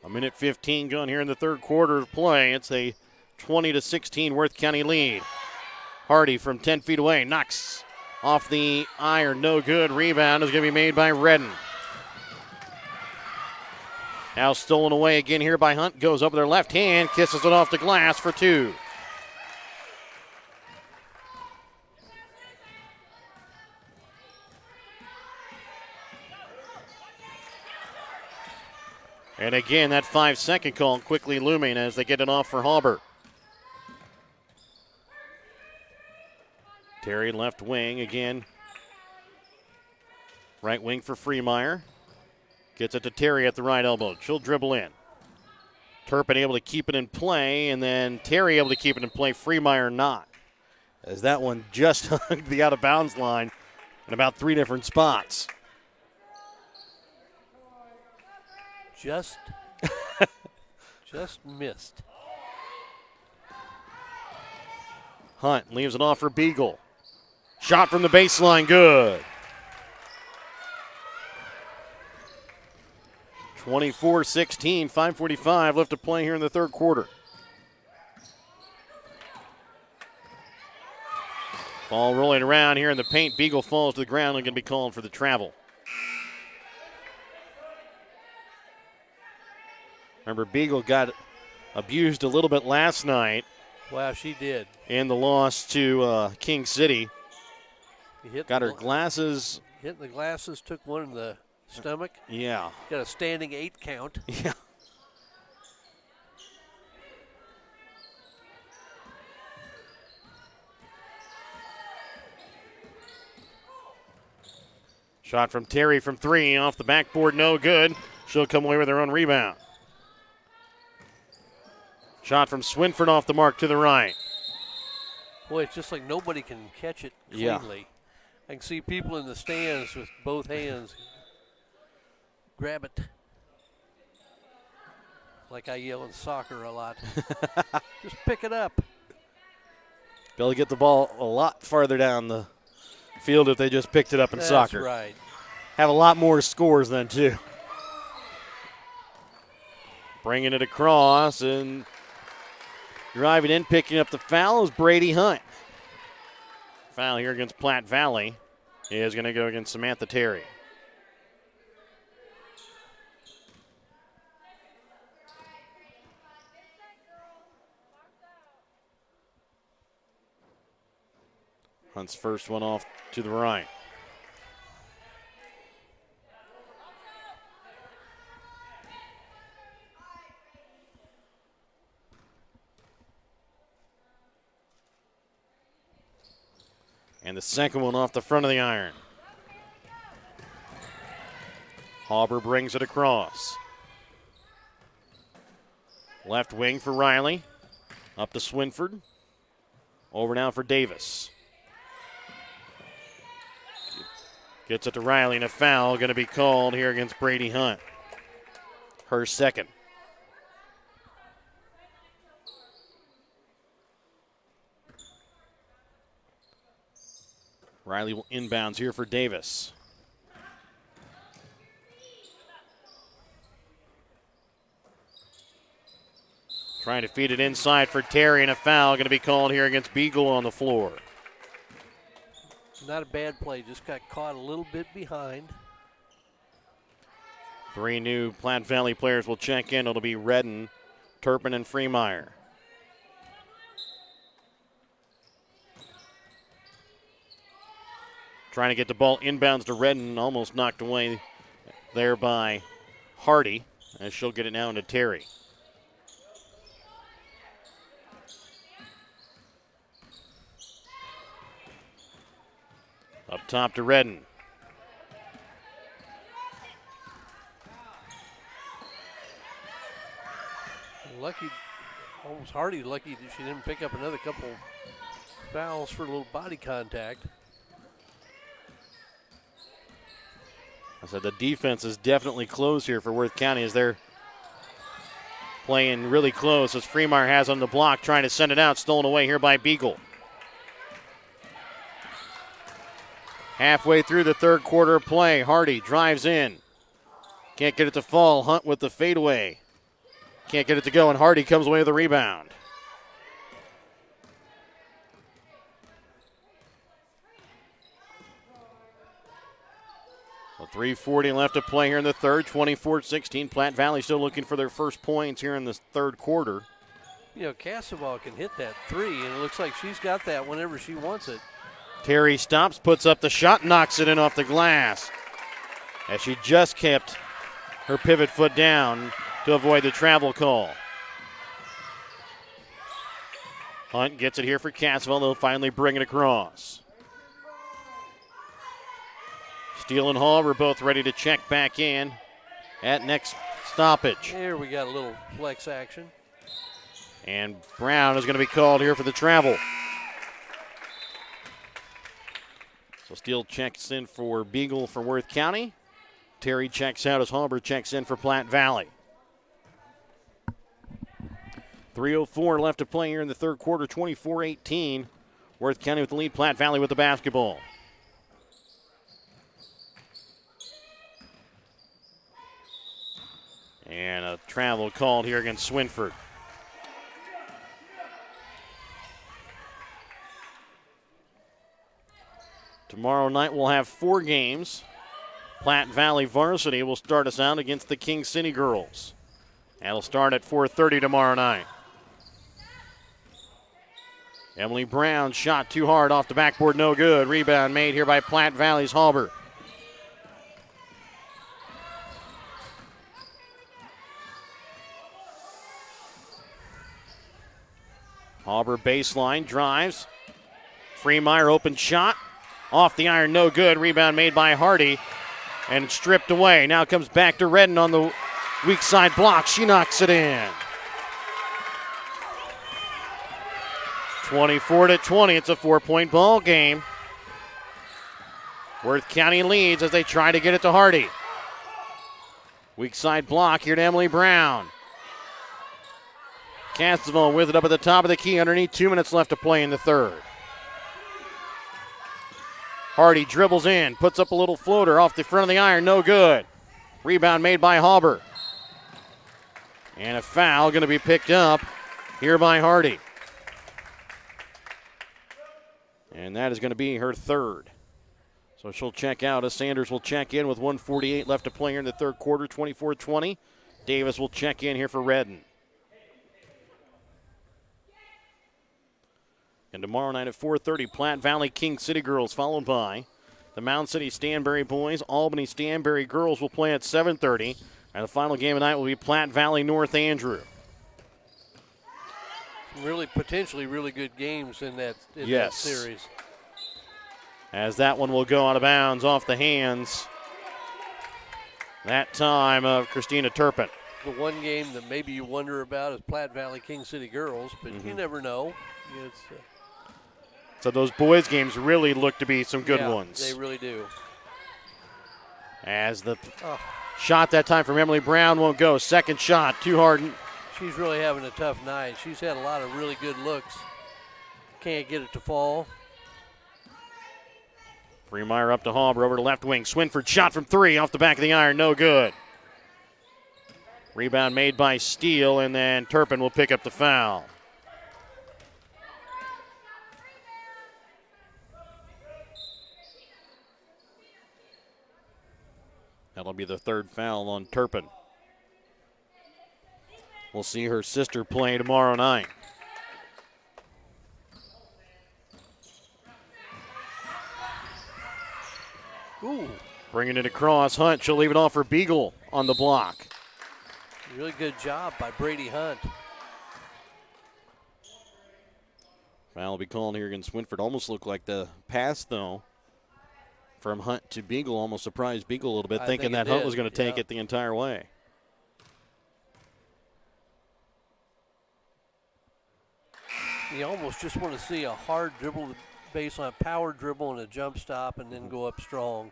Speaker 1: 1:15 gone here in the third quarter of play. It's a 20-16 Worth County lead. Hardy from 10 feet away knocks off the iron. No good. Rebound is going to be made by Redden. Now stolen away again here by Hunt. Goes up with their left hand. Kisses it off the glass for 2. And again, that 5-second call quickly looming as they get it off for Hauber. Terry left wing again. Right wing for Freemeyer. Gets it to Terry at the right elbow. She'll dribble in. Turpin able to keep it in play, and then Terry able to keep it in play. Freemeyer not. As that one just hugged the out-of-bounds line in about 3 different spots.
Speaker 5: just missed.
Speaker 1: Hunt leaves it off for Beagle. Shot from the baseline, good. 24-16, 5:45 left to play here in the third quarter. Ball rolling around here in the paint. Beagle falls to the ground and going to be called for the travel. Remember, Beagle got abused a little bit last night.
Speaker 5: Wow, she did.
Speaker 1: In the loss to King City. Got her glasses.
Speaker 5: Hit the glasses, took one in the stomach.
Speaker 1: Yeah.
Speaker 5: Got a standing 8 count.
Speaker 1: Yeah. Shot from Terry from 3 off the backboard, no good. She'll come away with her own rebound. Shot from Swinford off the mark to the right.
Speaker 5: Boy, it's just like nobody can catch it cleanly.
Speaker 1: Yeah.
Speaker 5: I can see people in the stands with both hands. Grab it. Like I yell in soccer a lot. Just pick it up.
Speaker 1: Be able to get the ball a lot farther down the field if they just picked it up in soccer.
Speaker 5: That's right.
Speaker 1: Have a lot more scores then, too. Bringing it across and driving in, picking up the foul is Brady Hunt. Foul here against Platte Valley is going to go against Samantha Terry. Hunt's first one off to the right. And the second one off the front of the iron. Hauber brings it across. Left wing for Riley. Up to Swinford. Over now for Davis. Gets it to Riley, and a foul going to be called here against Brady Hunt. Her second. Riley will inbounds here for Davis. Trying to feed it inside for Terry, and a foul going to be called here against Beagle on the floor.
Speaker 5: Not a bad play, just got caught a little bit behind.
Speaker 1: 3 new Platte Valley players will check in. It'll be Redden, Turpin, and Freemeyer. Trying to get the ball inbounds to Redden, almost knocked away there by Hardy, as she'll get it now into Terry. Up top to Redden.
Speaker 5: Lucky, almost Hardy lucky that she didn't pick up another couple fouls for a little body contact.
Speaker 1: I said the defense is definitely close here for Worth County as they're playing really close as Freemeyer has on the block trying to send it out, stolen away here by Beagle. Halfway through the third quarter of play, Hardy drives in. Can't get it to fall. Hunt with the fadeaway. Can't get it to go, and Hardy comes away with a rebound. So 3:40 left to play here in the third, 24-16. Platte Valley still looking for their first points here in the third quarter.
Speaker 5: You know, Casavall can hit that 3, and it looks like she's got that whenever she wants it.
Speaker 1: Terry stops, puts up the shot, knocks it in off the glass. As she just kept her pivot foot down to avoid the travel call. Hunt gets it here for Cassville. They'll finally bring it across. Steele and Hall were both ready to check back in at next stoppage.
Speaker 5: Here we got a little flex action.
Speaker 1: And Brown is going to be called here for the travel. So Steele checks in for Beagle for Worth County. Terry checks out as Hauber checks in for Platte Valley. 3:04 left to play here in the third quarter, 24-18. Worth County with the lead, Platte Valley with the basketball. And a travel called here against Swinford. Tomorrow night we'll have 4 games. Platte Valley varsity will start us out against the King City girls. That'll start at 4:30 tomorrow night. Emily Brown shot too hard off the backboard, no good. Rebound made here by Platte Valley's Hauber. Hauber baseline, drives. Freemeyer open shot. Off the iron, no good. Rebound made by Hardy and stripped away. Now comes back to Redden on the weak side block. She knocks it in. 24-20. It's a 4-point ball game. Worth County leads as they try to get it to Hardy. Weak side block here to Emily Brown. Castleville with it up at the top of the key underneath. 2 minutes left to play in the third. Hardy dribbles in, puts up a little floater off the front of the iron, no good. Rebound made by Hauber. And a foul going to be picked up here by Hardy. And that is going to be her third. So she'll check out as Sanders will check in with 1:48 left to play here in the third quarter, 24-20. Davis will check in here for Redden. And tomorrow night at 4:30, Platte Valley King City girls, followed by the Mound City Stanberry boys. Albany Stanberry girls will play at 7:30. And the final game of the night will be Platte Valley North Andrew.
Speaker 5: Really, potentially really good games in that series.
Speaker 1: As that one will go out of bounds off the hands, that time of Christina Turpin.
Speaker 5: The one game that maybe you wonder about is Platte Valley King City girls, but you never know.
Speaker 1: So those boys' games really look to be some good ones.
Speaker 5: They really do.
Speaker 1: As the shot that time from Emily Brown won't go. Second shot, too hard.
Speaker 5: She's really having a tough night. She's had a lot of really good looks. Can't get it to fall.
Speaker 1: Freemeyer up to Hauber, over to left wing. Swinford shot from 3 off the back of the iron, no good. Rebound made by Steele, and then Turpin will pick up the foul. That'll be the third foul on Turpin. We'll see her sister play tomorrow night.
Speaker 5: Ooh.
Speaker 1: Bringing it across, Hunt. She'll leave it off for Beagle on the block.
Speaker 5: Really good job by Brady Hunt.
Speaker 1: Foul will be called here against Swinford. Almost looked like the pass, though, from Hunt to Beagle. Almost surprised Beagle a little bit, thinking that Hunt was going to take it the entire way.
Speaker 5: You almost just want to see a hard dribble to the baseline, power dribble and a jump stop, and then go up strong.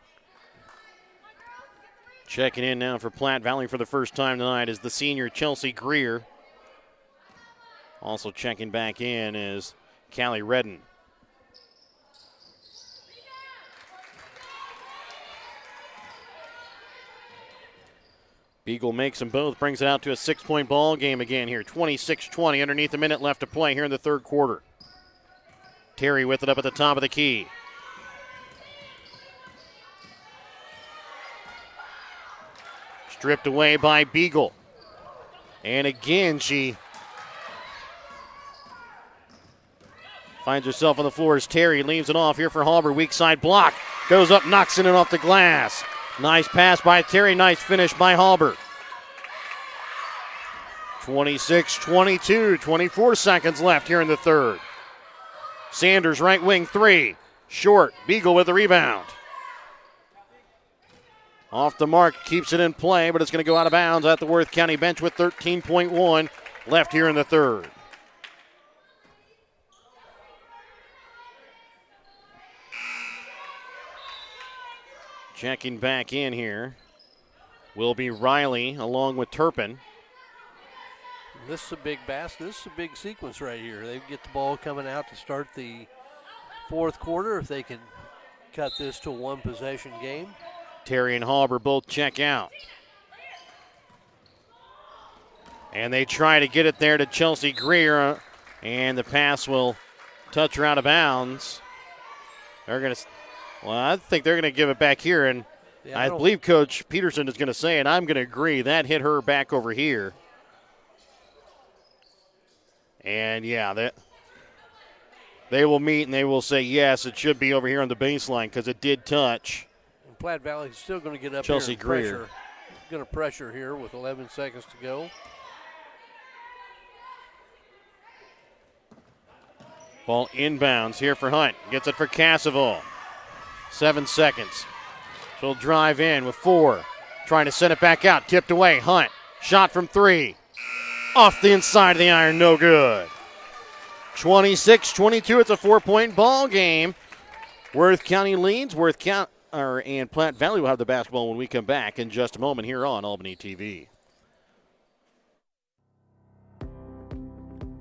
Speaker 1: Checking in now for Platte Valley for the first time tonight is the senior Chelsea Greer. Also checking back in is Callie Redden. Beagle makes them both, brings it out to a 6-point ball game again here. 26-20, underneath a minute left to play here in the third quarter. Terry with it up at the top of the key. Stripped away by Beagle. And again, she finds herself on the floor as Terry leaves it off here for Hauber. Weak side block. Goes up, knocks it in off the glass. Nice pass by Terry. Nice finish by Hauber. 26-22, 24 seconds left here in the third. Sanders, right wing 3. Short. Beagle with the rebound. Off the mark, keeps it in play, but it's going to go out of bounds at the Worth County bench with 13.1 left here in the third. Checking back in here will be Riley along with Turpin.
Speaker 5: This is a big basket. This is a big sequence right here. They get the ball coming out to start the fourth quarter if they can cut this to a one-possession game.
Speaker 1: Terry and Hauber both check out. And they try to get it there to Chelsea Greer, and the pass will touch her out of bounds. I think they're going to give it back here, and yeah, I believe Coach Peterson is going to say, and I'm going to agree, that hit her back over here. And, yeah, they will meet, and they will say, yes, it should be over here on the baseline because it did touch.
Speaker 5: And Platte Valley is still going to get up
Speaker 1: Chelsea
Speaker 5: here and
Speaker 1: Greer.
Speaker 5: pressure. Going to pressure here with 11 seconds to go.
Speaker 1: Ball inbounds here for Hunt. Gets it for Cassavall. 7 seconds. She'll drive in with 4. Trying to send it back out. Tipped away. Hunt. Shot from 3. Off the inside of the iron. No good. 26-22. It's a 4-point ball game. Worth County leads. And Platte Valley will have the basketball when we come back in just a moment here on Albany TV.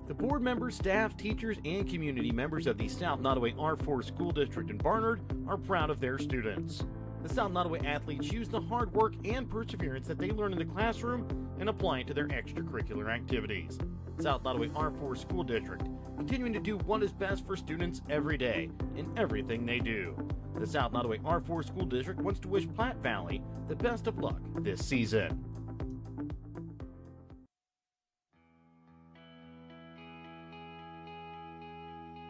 Speaker 2: The board members, staff, teachers, and community members of the South Nottoway R4 School District in Barnard are proud of their students. The South Nottoway athletes use the hard work and perseverance that they learn in the classroom and apply it to their extracurricular activities. South Nottoway R4 School District, continuing to do what is best for students every day in everything they do. The South Nottoway R4 School District wants to wish Platte Valley the best of luck this season.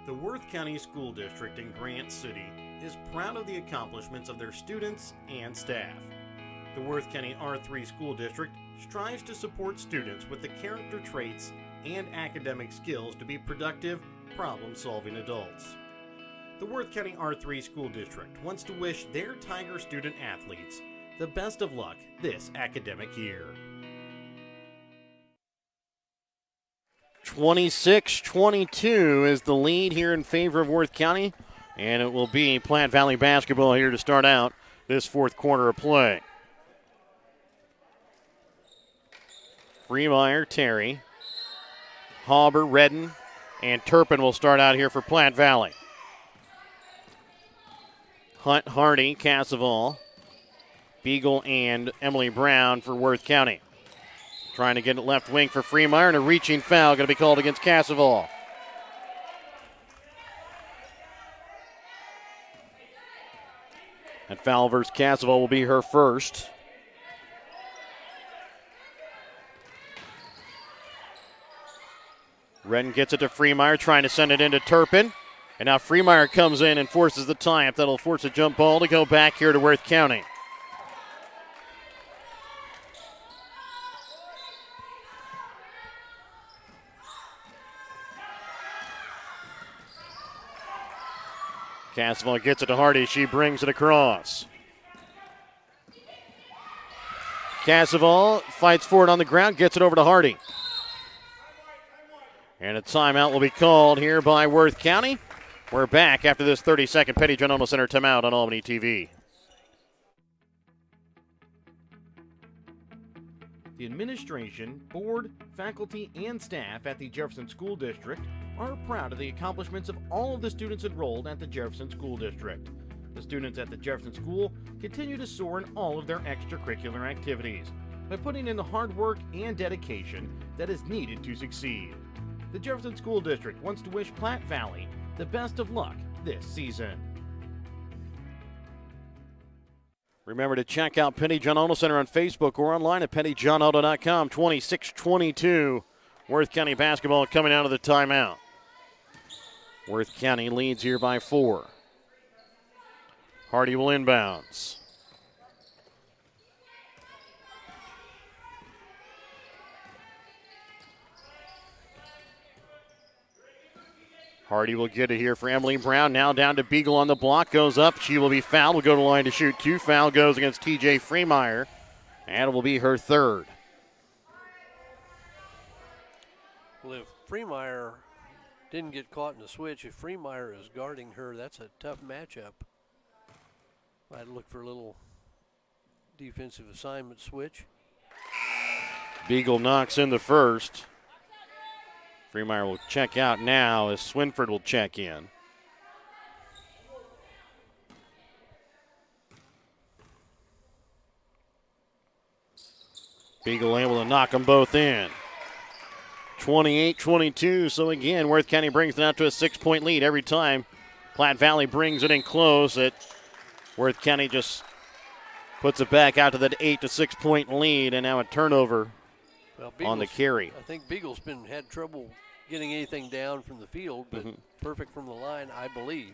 Speaker 2: The Worth County School District in Grant City is proud of the accomplishments of their students and staff. The Worth County R3 School District strives to support students with the character traits and academic skills to be productive, problem-solving adults. The Worth County R3 School District wants to wish their Tiger student athletes the best of luck this academic year.
Speaker 1: 26-22 is the lead here in favor of Worth County, and it will be Platte Valley basketball here to start out this fourth quarter of play. Freemeyer, Terry, Hauber, Redden, and Turpin will start out here for Platte Valley. Hunt, Hardy, Cassavall, Beagle, and Emily Brown for Worth County. Trying to get it left wing for Freemeyer, and a reaching foul going to be called against Cassavall. And foul versus Cassavall will be her first. Redden gets it to Freemeyer, trying to send it into Turpin. And now Freemeyer comes in and forces the tie-up. That'll force a jump ball to go back here to Worth County. Cassavall gets it to Hardy. She brings it across. Cassavall fights for it on the ground, gets it over to Hardy. And a timeout will be called here by Worth County. We're back after this 30-second Petty John Auto Center timeout on Albany TV.
Speaker 2: The administration, board, faculty, and staff at the Jefferson School District are proud of the accomplishments of all of the students enrolled at the Jefferson School District. The students at the Jefferson School continue to soar in all of their extracurricular activities by putting in the hard work and dedication that is needed to succeed. The Jefferson School District wants to wish Platte Valley the best of luck this season.
Speaker 1: Remember to check out Petty John Auto Center on Facebook or online at pettyjohnauto.com. 26-22, Worth County basketball coming out of the timeout. Worth County leads here by 4. Hardy will inbounds. Hardy will get it here for Emily Brown. Now down to Beagle on the block. Goes up. She will be fouled. Will go to the line to shoot 2. Foul goes against TJ Freemeyer. And it will be her third.
Speaker 5: Well, if Freemeyer didn't get caught in the switch, if Freemeyer is guarding her, that's a tough matchup. I'd look for a little defensive assignment switch.
Speaker 1: Beagle knocks in the first. Freemeyer will check out now as Swinford will check in. Beagle able to knock them both in. 28-22, so again, Worth County brings it out to a 6-point lead every time. Platte Valley brings it in close. Worth County just puts it back out to that 8 to 6 point lead, and now a turnover on the carry.
Speaker 5: I think Beagle's had trouble getting anything down from the field, but perfect from the line, I believe.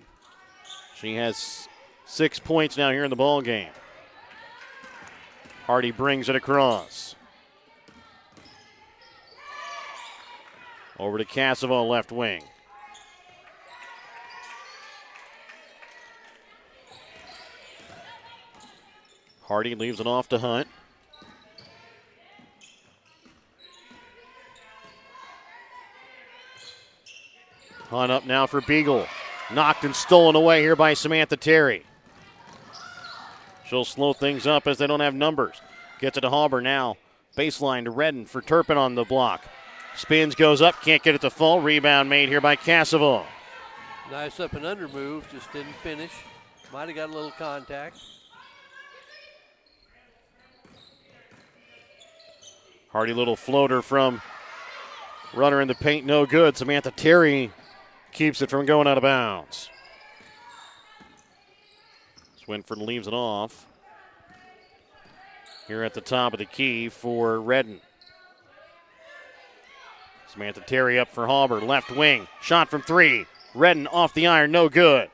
Speaker 1: She has 6 points now here in the ball game. Hardy brings it across. Over to Cassavell, left wing. Hardy leaves it off to Hunt. Hunt up now for Beagle. Knocked and stolen away here by Samantha Terry. She'll slow things up as they don't have numbers. Gets it to Hauber now. Baseline to Redden for Turpin on the block. Spins, goes up, can't get it to fall. Rebound made here by Cassavell.
Speaker 5: Nice up and under move, just didn't finish. Might have got a little contact.
Speaker 1: Hardy little floater from runner in the paint, no good. Samantha Terry keeps it from going out of bounds. Swinford leaves it off. Here at the top of the key for Redden. Samantha Terry up for Hauber, left wing. Shot from three. Redden off the iron, no good.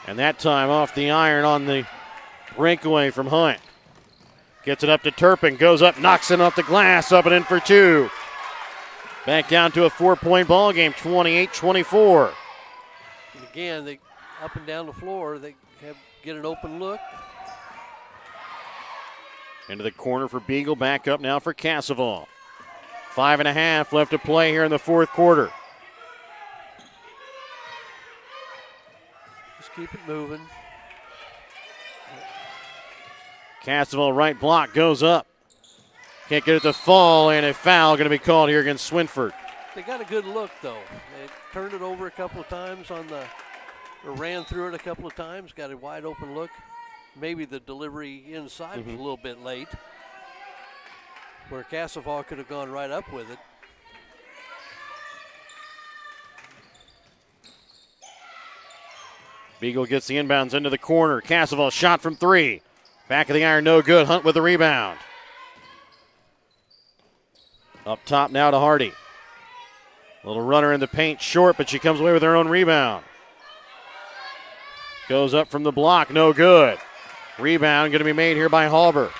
Speaker 1: And that time off the iron on the breakaway from Hunt. Gets it up to Turpin, goes up, knocks it off the glass, up and in for two. Back down to a 4-point ball game, 28-24.
Speaker 5: And again, they up and down the floor, they get an open look.
Speaker 1: Into the corner for Beagle, back up now for Cassavell. 5.5 left to play here in the fourth quarter.
Speaker 5: Just keep it moving.
Speaker 1: Cassavell right block goes up. Can't get it to fall, and a foul going to be called here against Swinford.
Speaker 5: They got a good look, though. They turned it over a couple of times or ran through it a couple of times, got a wide open look. Maybe the delivery inside was a little bit late, where Cassavell could have gone right up with it.
Speaker 1: Beagle gets the inbounds into the corner. Cassavell shot from three. Back of the iron, no good. Hunt with the rebound. Up top now to Hardy. Little runner in the paint, short, but she comes away with her own rebound. Goes up from the block, no good. Rebound going to be made here by Hauber.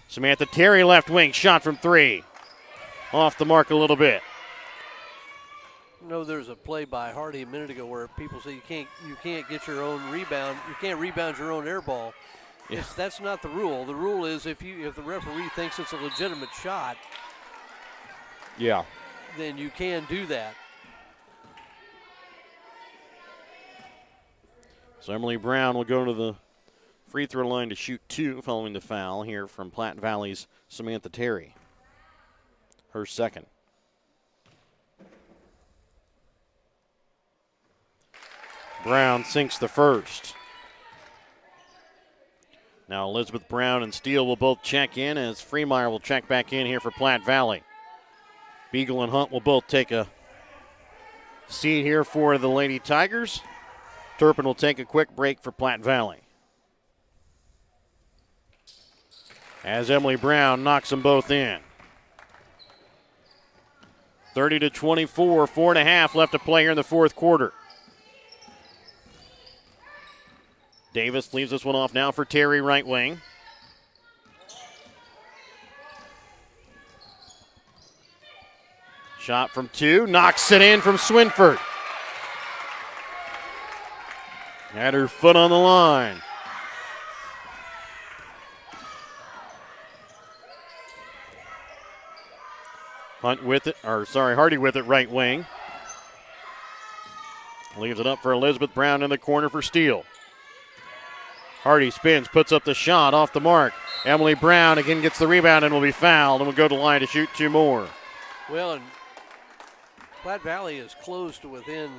Speaker 1: Samantha Terry, left wing, shot from three. Off the mark a little bit.
Speaker 5: You know, there's a play by Hardy a minute ago where people say you can't get your own rebound. You can't rebound your own air ball. Yeah. That's not the rule. The rule is if the referee thinks it's a legitimate shot, then you can do that.
Speaker 1: So Emily Brown will go to the free throw line to shoot two following the foul here from Platte Valley's Samantha Terry. Her second. Brown sinks the first. Now Elizabeth Brown and Steele will both check in as Freemeyer will check back in here for Platte Valley. Beagle and Hunt will both take a seat here for the Lady Tigers. Turpin will take a quick break for Platte Valley. As Emily Brown knocks them both in. 30-24, 4.5 left to play here in the fourth quarter. Davis leaves this one off now for Terry, right wing. Shot from two, knocks it in from Swinford. Had her foot on the line. Hardy with it, right wing. Leaves it up for Elizabeth Brown in the corner for Steele. Hardy spins, puts up the shot off the mark. Emily Brown again gets the rebound and will be fouled and will go to the line to shoot 2 more.
Speaker 5: Well, and Platte Valley is close to within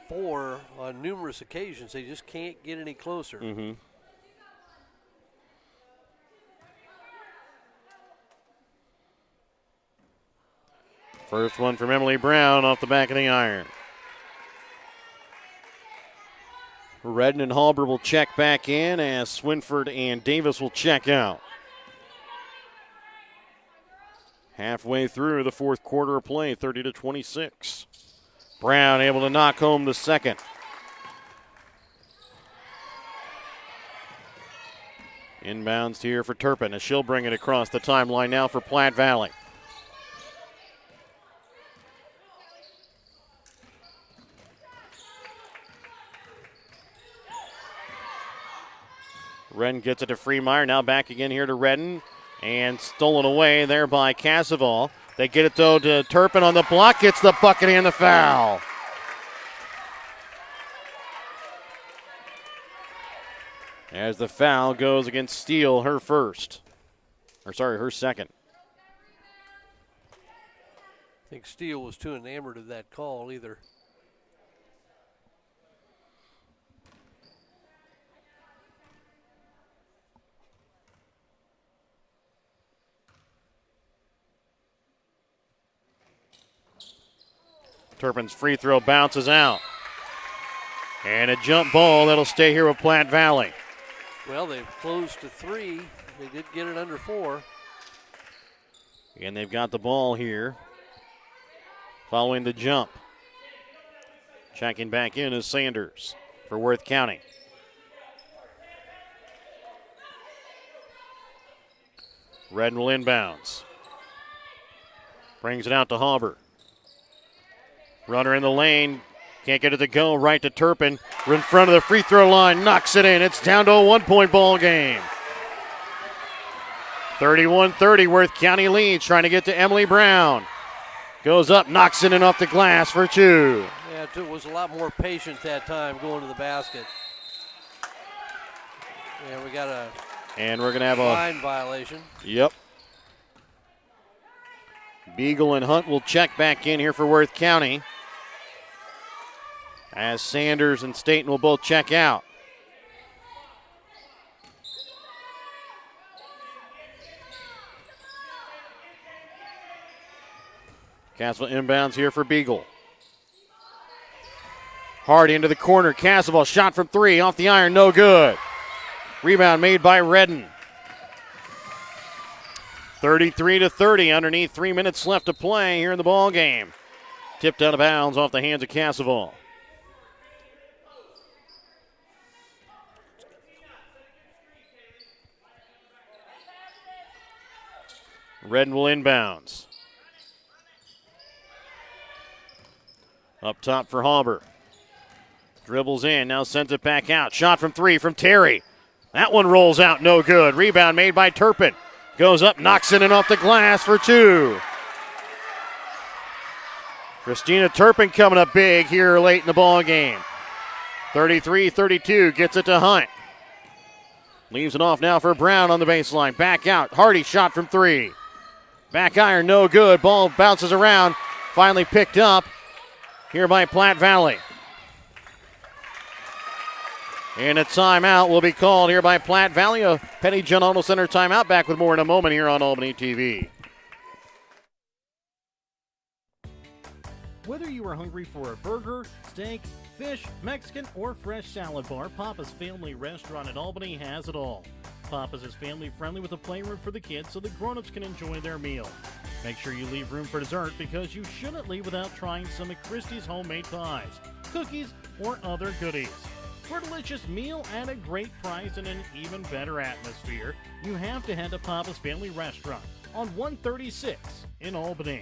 Speaker 5: 4 on numerous occasions. They just can't get any closer.
Speaker 1: Mm-hmm. First one from Emily Brown off the back of the iron. Redden and Halber will check back in as Swinford and Davis will check out. Halfway through the fourth quarter of play, 30-26. Brown able to knock home the second. Inbounds here for Turpin as she'll bring it across the timeline now for Platte Valley. Redden gets it to Freemeyer. Now back again here to Redden. And stolen away there by Casseval. They get it though to Turpin on the block. Gets the bucket and the foul. As the foul goes against Steele, her second.
Speaker 5: I think Steele was too enamored of that call either.
Speaker 1: Turpin's free throw bounces out. And a jump ball that'll stay here with Platte Valley.
Speaker 5: Well, they've closed to 3. They did get it under 4.
Speaker 1: And they've got the ball here following the jump. Checking back in is Sanders for Worth County. Redden will inbounds. Brings it out to Hauber. Runner in the lane. Can't get it to go. Right to Turpin. We're in front of the free throw line. Knocks it in. It's down to a 1-point ball game. 31-30. Worth County leads. Trying to get to Emily Brown. Goes up. Knocks it in off the glass for 2.
Speaker 5: Yeah, it was a lot more patient that time going to the basket. Yeah, we got a
Speaker 1: and we're going to have
Speaker 5: line violation.
Speaker 1: Yep. Beagle and Hunt will check back in here for Worth County. As Sanders and Staten will both check out. Castle inbounds here for Beagle. Hardy into the corner. Castle shot from 3 off the iron, no good. Rebound made by Redden. 33-30 underneath 3 minutes left to play here in the ball game. Tipped out of bounds off the hands of Castle. Redden will inbounds. Up top for Hauber. Dribbles in, now sends it back out. Shot from 3 from Terry. That one rolls out, no good. Rebound made by Turpin. Goes up, knocks it in off the glass for 2. Christina Turpin coming up big here late in the ball game. 33-32, gets it to Hunt. Leaves it off now for Brown on the baseline. Back out, Hardy shot from 3. Back iron, no good. Ball bounces around. Finally picked up here by Platte Valley. And a timeout will be called here by Platte Valley. A Petty John Auto Center timeout. Back with more in a moment here on Albany TV.
Speaker 2: Whether you are hungry for a burger, steak, fish, Mexican, or fresh salad bar, Papa's Family Restaurant in Albany has it all. Papa's is family friendly with a playroom for the kids so the grown-ups can enjoy their meal. Make sure you leave room for dessert because you shouldn't leave without trying some of Christie's homemade pies, cookies, or other goodies. For a delicious meal at a great price and an even better atmosphere, you have to head to Papa's Family Restaurant on 136 in Albany.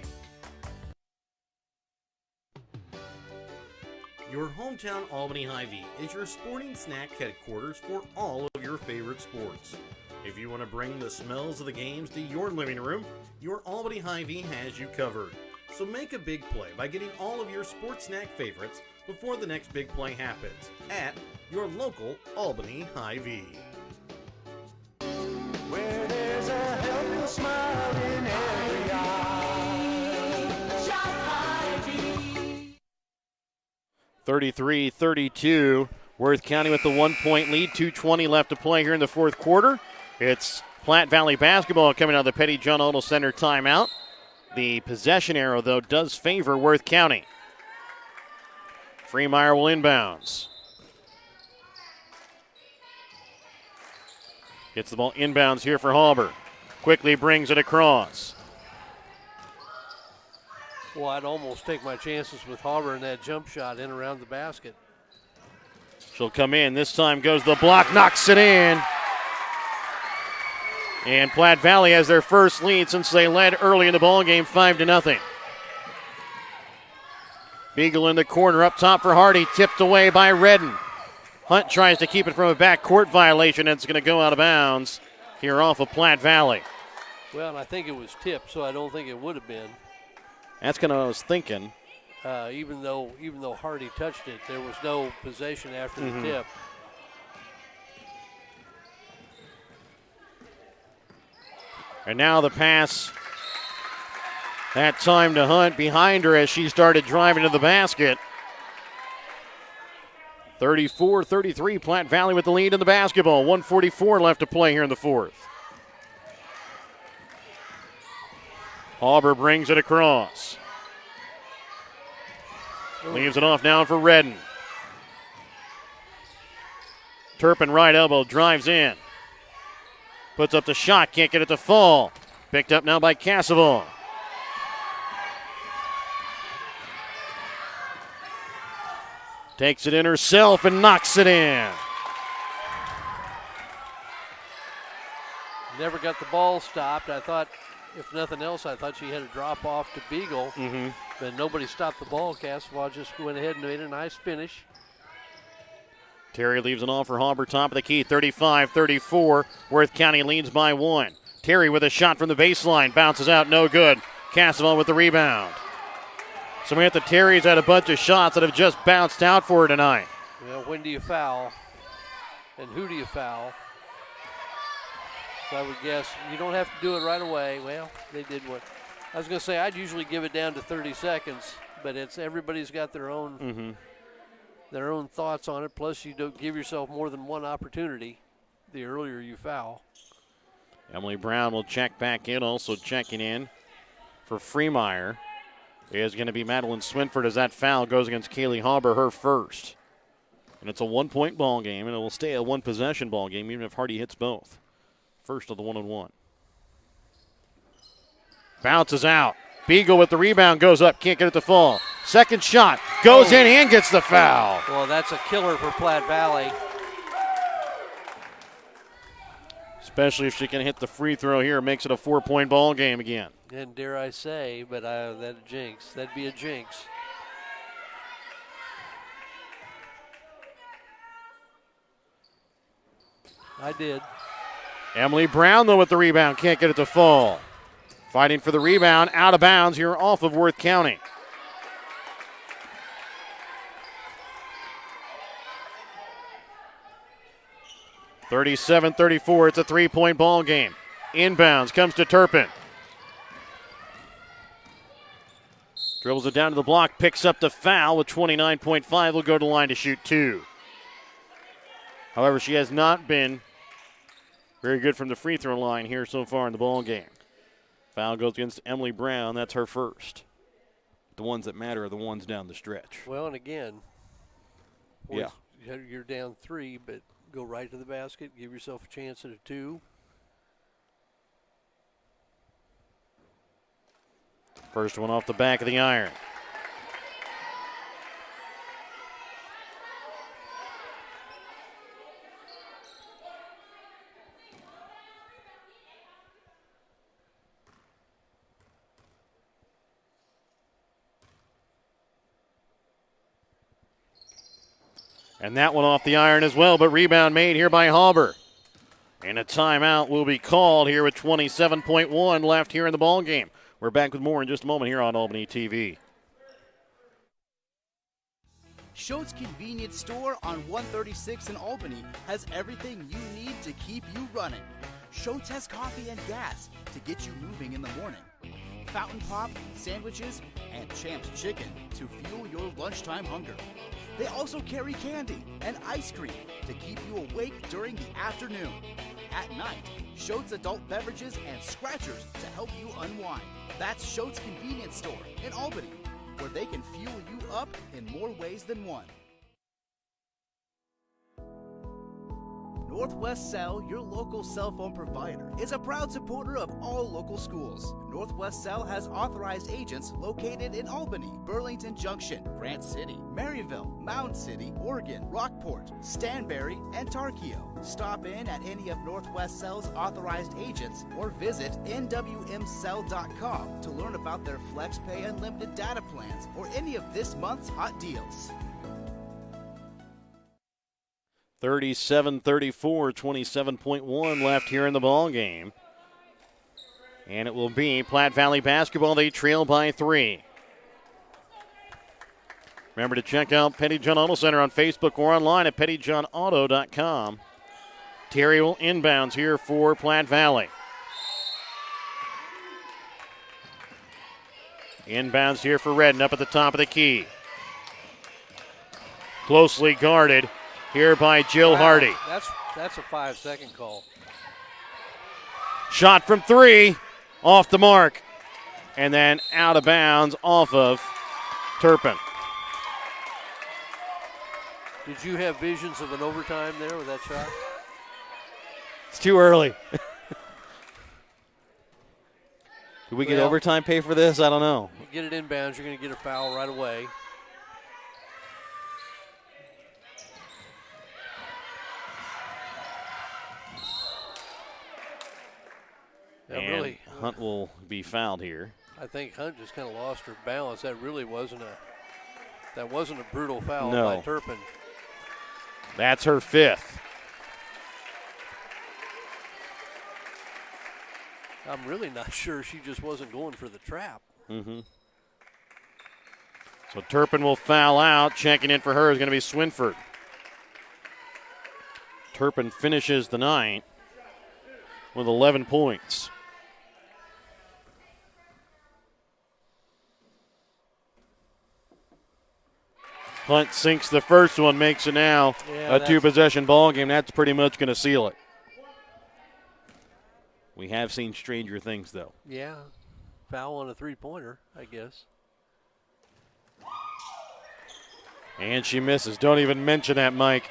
Speaker 6: Your hometown Albany Hy-Vee is your sporting snack headquarters for all of your favorite sports. If you want to bring the smells of the games to your living room, your Albany Hy-Vee has you covered. So make a big play by getting all of your sports snack favorites before the next big play happens at your local Albany Hy-Vee.
Speaker 3: Where there's a helpful smile in every eye. Shop Hy-Vee.
Speaker 1: 33-32. Worth County with the 1-point lead. 2:20 left to play here in the fourth quarter. It's Platte Valley basketball coming out of the Petty John Auto Center timeout. The possession arrow, though, does favor Worth County. Freemeyer will inbounds. Gets the ball inbounds here for Hauber. Quickly brings it across.
Speaker 5: Well, I'd almost take my chances with Hauber in that jump shot in around the basket.
Speaker 1: She'll come in. This time goes the block, knocks it in. And Platte Valley has their first lead since they led early in the ballgame, 5-0. Beagle in the corner, up top for Hardy, tipped away by Redden. Hunt tries to keep it from a backcourt violation, and it's going to go out of bounds here off of Platte Valley.
Speaker 5: Well, and I think it was tipped, so I don't think it would have been.
Speaker 1: That's kind of what I was thinking.
Speaker 5: Even though Hardy touched it, there was no possession after the tip.
Speaker 1: And now the pass. That time to Hunt behind her as she started driving to the basket. 34-33, Platte Valley with the lead in the basketball. 1:44 left to play here in the fourth. Hauber brings it across. Leaves it off now for Redden. Turpin right elbow, drives in. Puts up the shot, can't get it to fall. Picked up now by Casavon. Takes it in herself and knocks it in.
Speaker 5: Never got the ball stopped. I thought, if nothing else, I thought she had a drop off to Beagle. But nobody stopped the ball. Casavon just went ahead and made a nice finish.
Speaker 1: Terry leaves it off for Hauber, top of the key, 35-34. Worth County leads by 1. Terry with a shot from the baseline, bounces out, no good. Casavon with the rebound. Samantha Terry's had a bunch of shots that have just bounced out for her tonight.
Speaker 5: Well, when do you foul? And who do you foul? So I would guess you don't have to do it right away. Well, they did what I was going to say. I'd usually give it down to 30 seconds, but it's everybody's got their own thoughts on it. Plus, you don't give yourself more than one opportunity the earlier you foul.
Speaker 1: Emily Brown will check back in. Also checking in for Freemeyer is going to be Madeline Swinford as that foul goes against Kaylee Hauber, her first. And it's a 1-point ball game, and it will stay a one-possession ball game even if Hardy hits both. First of the 1-on-1. Bounces out. Beagle with the rebound, goes up, can't get it to fall. Second shot, goes in and gets the foul.
Speaker 5: Well, that's a killer for Platte Valley.
Speaker 1: Especially if she can hit the free throw here, makes it a 4-point ball game again.
Speaker 5: And dare I say, but that'd jinx. That'd be a jinx. I did.
Speaker 1: Emily Brown, though, with the rebound, can't get it to fall. Fighting for the rebound, out of bounds here off of Worth County. (37-34). It's a 3-point ball game. Inbounds comes to Turpin. Dribbles it down to the block, picks up the foul with 29.5. Will go to the line to shoot 2. However, she has not been very good from the free throw line here so far in the ball game. Foul goes against Emily Brown. That's her first. The ones that matter are the ones down the stretch.
Speaker 5: Well, and again,
Speaker 1: yeah,
Speaker 5: you're down 3, but go right to the basket. Give yourself a chance at a 2.
Speaker 1: First one off the back of the iron. And that one off the iron as well, but rebound made here by Hauber. And a timeout will be called here with 27.1 left here in the ball game. We're back with more in just a moment here on Albany TV.
Speaker 7: Shote's convenience store on 136 in Albany has everything you need to keep you running. Shote's has coffee and gas to get you moving in the morning. Fountain Pop, sandwiches, and Champ's Chicken to fuel your lunchtime hunger. They also carry candy and ice cream to keep you awake during the afternoon. At night, Shote's adult beverages and scratchers to help you unwind. That's Shote's convenience store in Albany, where they can fuel you up in more ways than one. Northwest Cell, your local cell phone provider, is a proud supporter of all local schools. Northwest Cell has authorized agents located in Albany, Burlington Junction, Grant City, Maryville, Mound City, Oregon, Rockport, Stanberry, and Tarkio. Stop in at any of Northwest Cell's authorized agents or visit nwmcell.com to learn about their FlexPay unlimited data plans or any of this month's hot deals.
Speaker 1: 37-34, 27.1 left here in the ball game. And it will be Platte Valley basketball. They trail by 3. Remember to check out Petty John Auto Center on Facebook or online at pettyjohnauto.com. Terry will inbounds here for Platte Valley. Inbounds here for Redden up at the top of the key. Closely guarded here by Jill Hardy.
Speaker 5: That's a 5-second call.
Speaker 1: Shot from 3, off the mark, and then out of bounds off of Turpin.
Speaker 5: Did you have visions of an overtime there with that shot?
Speaker 1: It's too early. Do we get overtime pay for this? I don't know.
Speaker 5: You get it inbounds, you're going to get a foul right away.
Speaker 1: And Hunt will be fouled here.
Speaker 5: I think Hunt just kind of lost her balance. That really wasn't a brutal foul by Turpin.
Speaker 1: That's her 5th.
Speaker 5: I'm really not sure she just wasn't going for the trap.
Speaker 1: Mm-hmm. So Turpin will foul out. Checking in for her is going to be Swinford. Turpin finishes the night with 11 points. Hunt sinks the first one, makes it now a 2-possession ball game. That's pretty much going to seal it. We have seen stranger things, though.
Speaker 5: Yeah, foul on a 3-pointer, I guess.
Speaker 1: And she misses. Don't even mention that, Mike.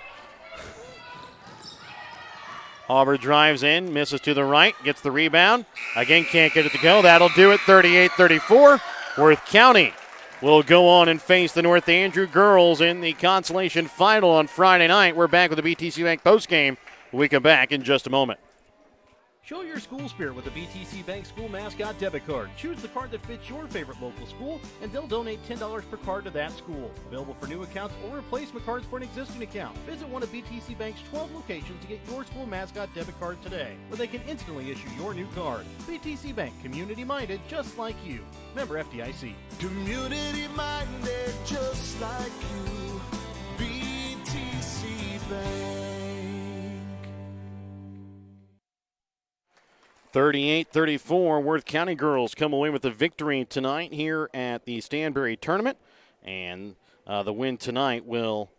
Speaker 1: Auburn drives in, misses to the right, gets the rebound. Again, can't get it to go. That'll do it, 38-34. Worth County will go on and face the North Andrew girls in the consolation final on Friday night. We're back with the BTC Bank postgame. We come back in just a moment.
Speaker 2: Show your school spirit with the BTC Bank School Mascot Debit Card. Choose the card that fits your favorite local school, and they'll donate $10 per card to that school. Available for new accounts or replacement cards for an existing account. Visit one of BTC Bank's 12 locations to get your school mascot debit card today, where they can instantly issue your new card. BTC Bank, community-minded, just like you. Member FDIC.
Speaker 3: Community-minded, just like you. BTC Bank.
Speaker 1: 38-34, Worth County girls come away with a victory tonight here at the Stanberry Tournament, and the win tonight will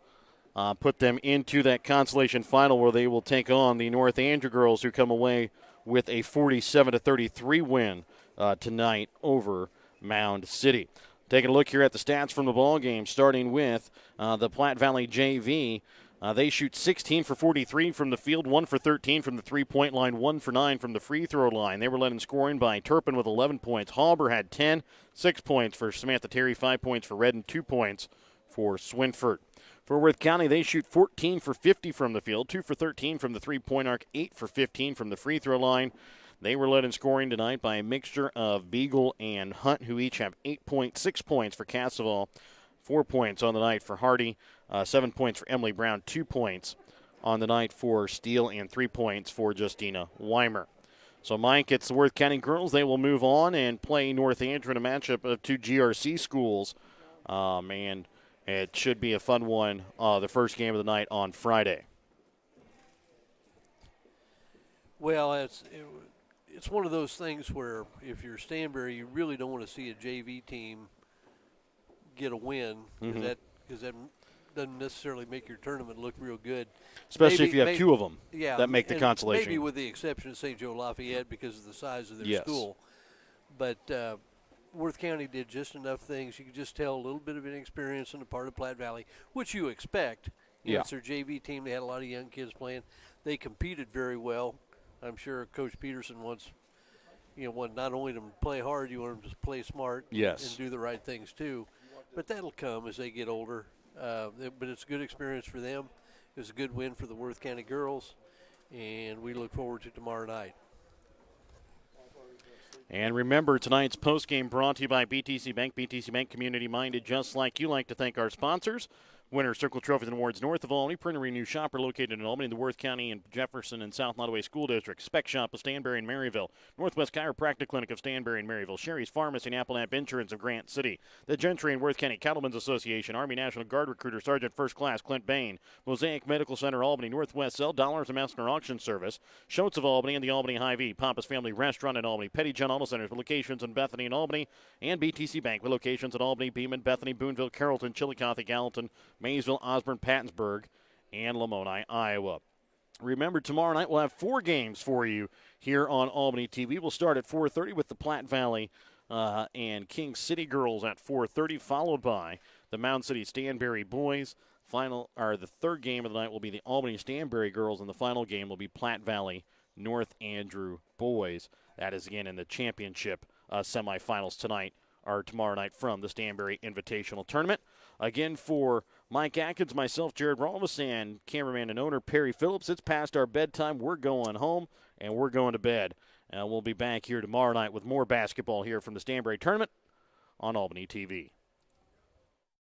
Speaker 1: put them into that consolation final where they will take on the North Andrew girls, who come away with a 47-33 win tonight over Mound City. Taking a look here at the stats from the ball game, starting with the Platte Valley JV. They shoot 16 for 43 from the field, 1 for 13 from the three-point line, 1 for 9 from the free throw line. They were led in scoring by Turpin with 11 points. Halber had 10, 6 points for Samantha Terry, 5 points for Redden, 2 points for Swinford. For Worth County, they shoot 14 for 50 from the field, 2 for 13 from the three-point arc, 8 for 15 from the free throw line. They were led in scoring tonight by a mixture of Beagle and Hunt, who each have 8 points, 6 points for Castle, 4 points on the night for Hardy, 7 points for Emily Brown, 2 points on the night for Steele, and 3 points for Justina Weimer. So, Mike, it's the Worth County girls. They will move on and play North Andrew in a matchup of two GRC schools. And It should be a fun one, the first game of the night on Friday.
Speaker 5: Well, it's one of those things where if you're Stanberry, you really don't want to see a JV team get a win because that doesn't necessarily make your tournament look real good.
Speaker 1: Especially if you have two of them that make the
Speaker 5: and
Speaker 1: consolation.
Speaker 5: Maybe with the exception of St. Joe Lafayette because of the size of their school. But Worth County did just enough things. You could just tell a little bit of inexperience on the part of Platte Valley, which you expect. It's their JV team. They had a lot of young kids playing. They competed very well. I'm sure Coach Peterson wants not only to play hard, you want them to play smart and do the right things too. But that'll come as they get older. But it's a good experience for them. It was a good win for the Worth County girls, and we look forward to tomorrow night.
Speaker 1: And remember, tonight's postgame brought to you by BTC Bank. BTC Bank, community-minded, just like you. Like to thank our sponsors. Winner Circle Trophies and Awards north of Albany. Printer Renew Shopper located in Albany, the Worth County and Jefferson and South Nottoway School District. Spec Shop of Stanberry and Maryville. Northwest Chiropractic Clinic of Stanberry and Maryville. Sherry's Pharmacy and Appalachian Insurance of Grant City. The Gentry and Worth County Cattlemen's Association. Army National Guard recruiter Sergeant First Class Clint Bain. Mosaic Medical Center Albany. Northwest Sell Dollars and Messenger Auction Service. Schultz of Albany and the Albany Hy-Vee. Papa's Family Restaurant in Albany. Petty John Auto Centers with locations in Bethany and Albany. And BTC Bank with locations in Albany, Beeman, Bethany, Boonville, Carrollton, Chillicothe, Gallatin, Maysville, Osborne, Pattonsburg, and Lamoni, Iowa. Remember, tomorrow night we'll have 4 games for you here on Albany TV. We'll start at 4:30 with the Platte Valley and King City girls at 4:30, followed by the Mound City Stanberry boys. The third game of the night will be the Albany Stanberry girls, and the final game will be Platte Valley North Andrew boys. That is again in the championship semifinals tomorrow night from the Stanberry Invitational Tournament. Again, for Mike Atkins, myself, Jared Rollis, and cameraman and owner Perry Phillips, it's past our bedtime. We're going home, and we're going to bed. We'll be back here tomorrow night with more basketball here from the Stanberry Tournament on Albany TV.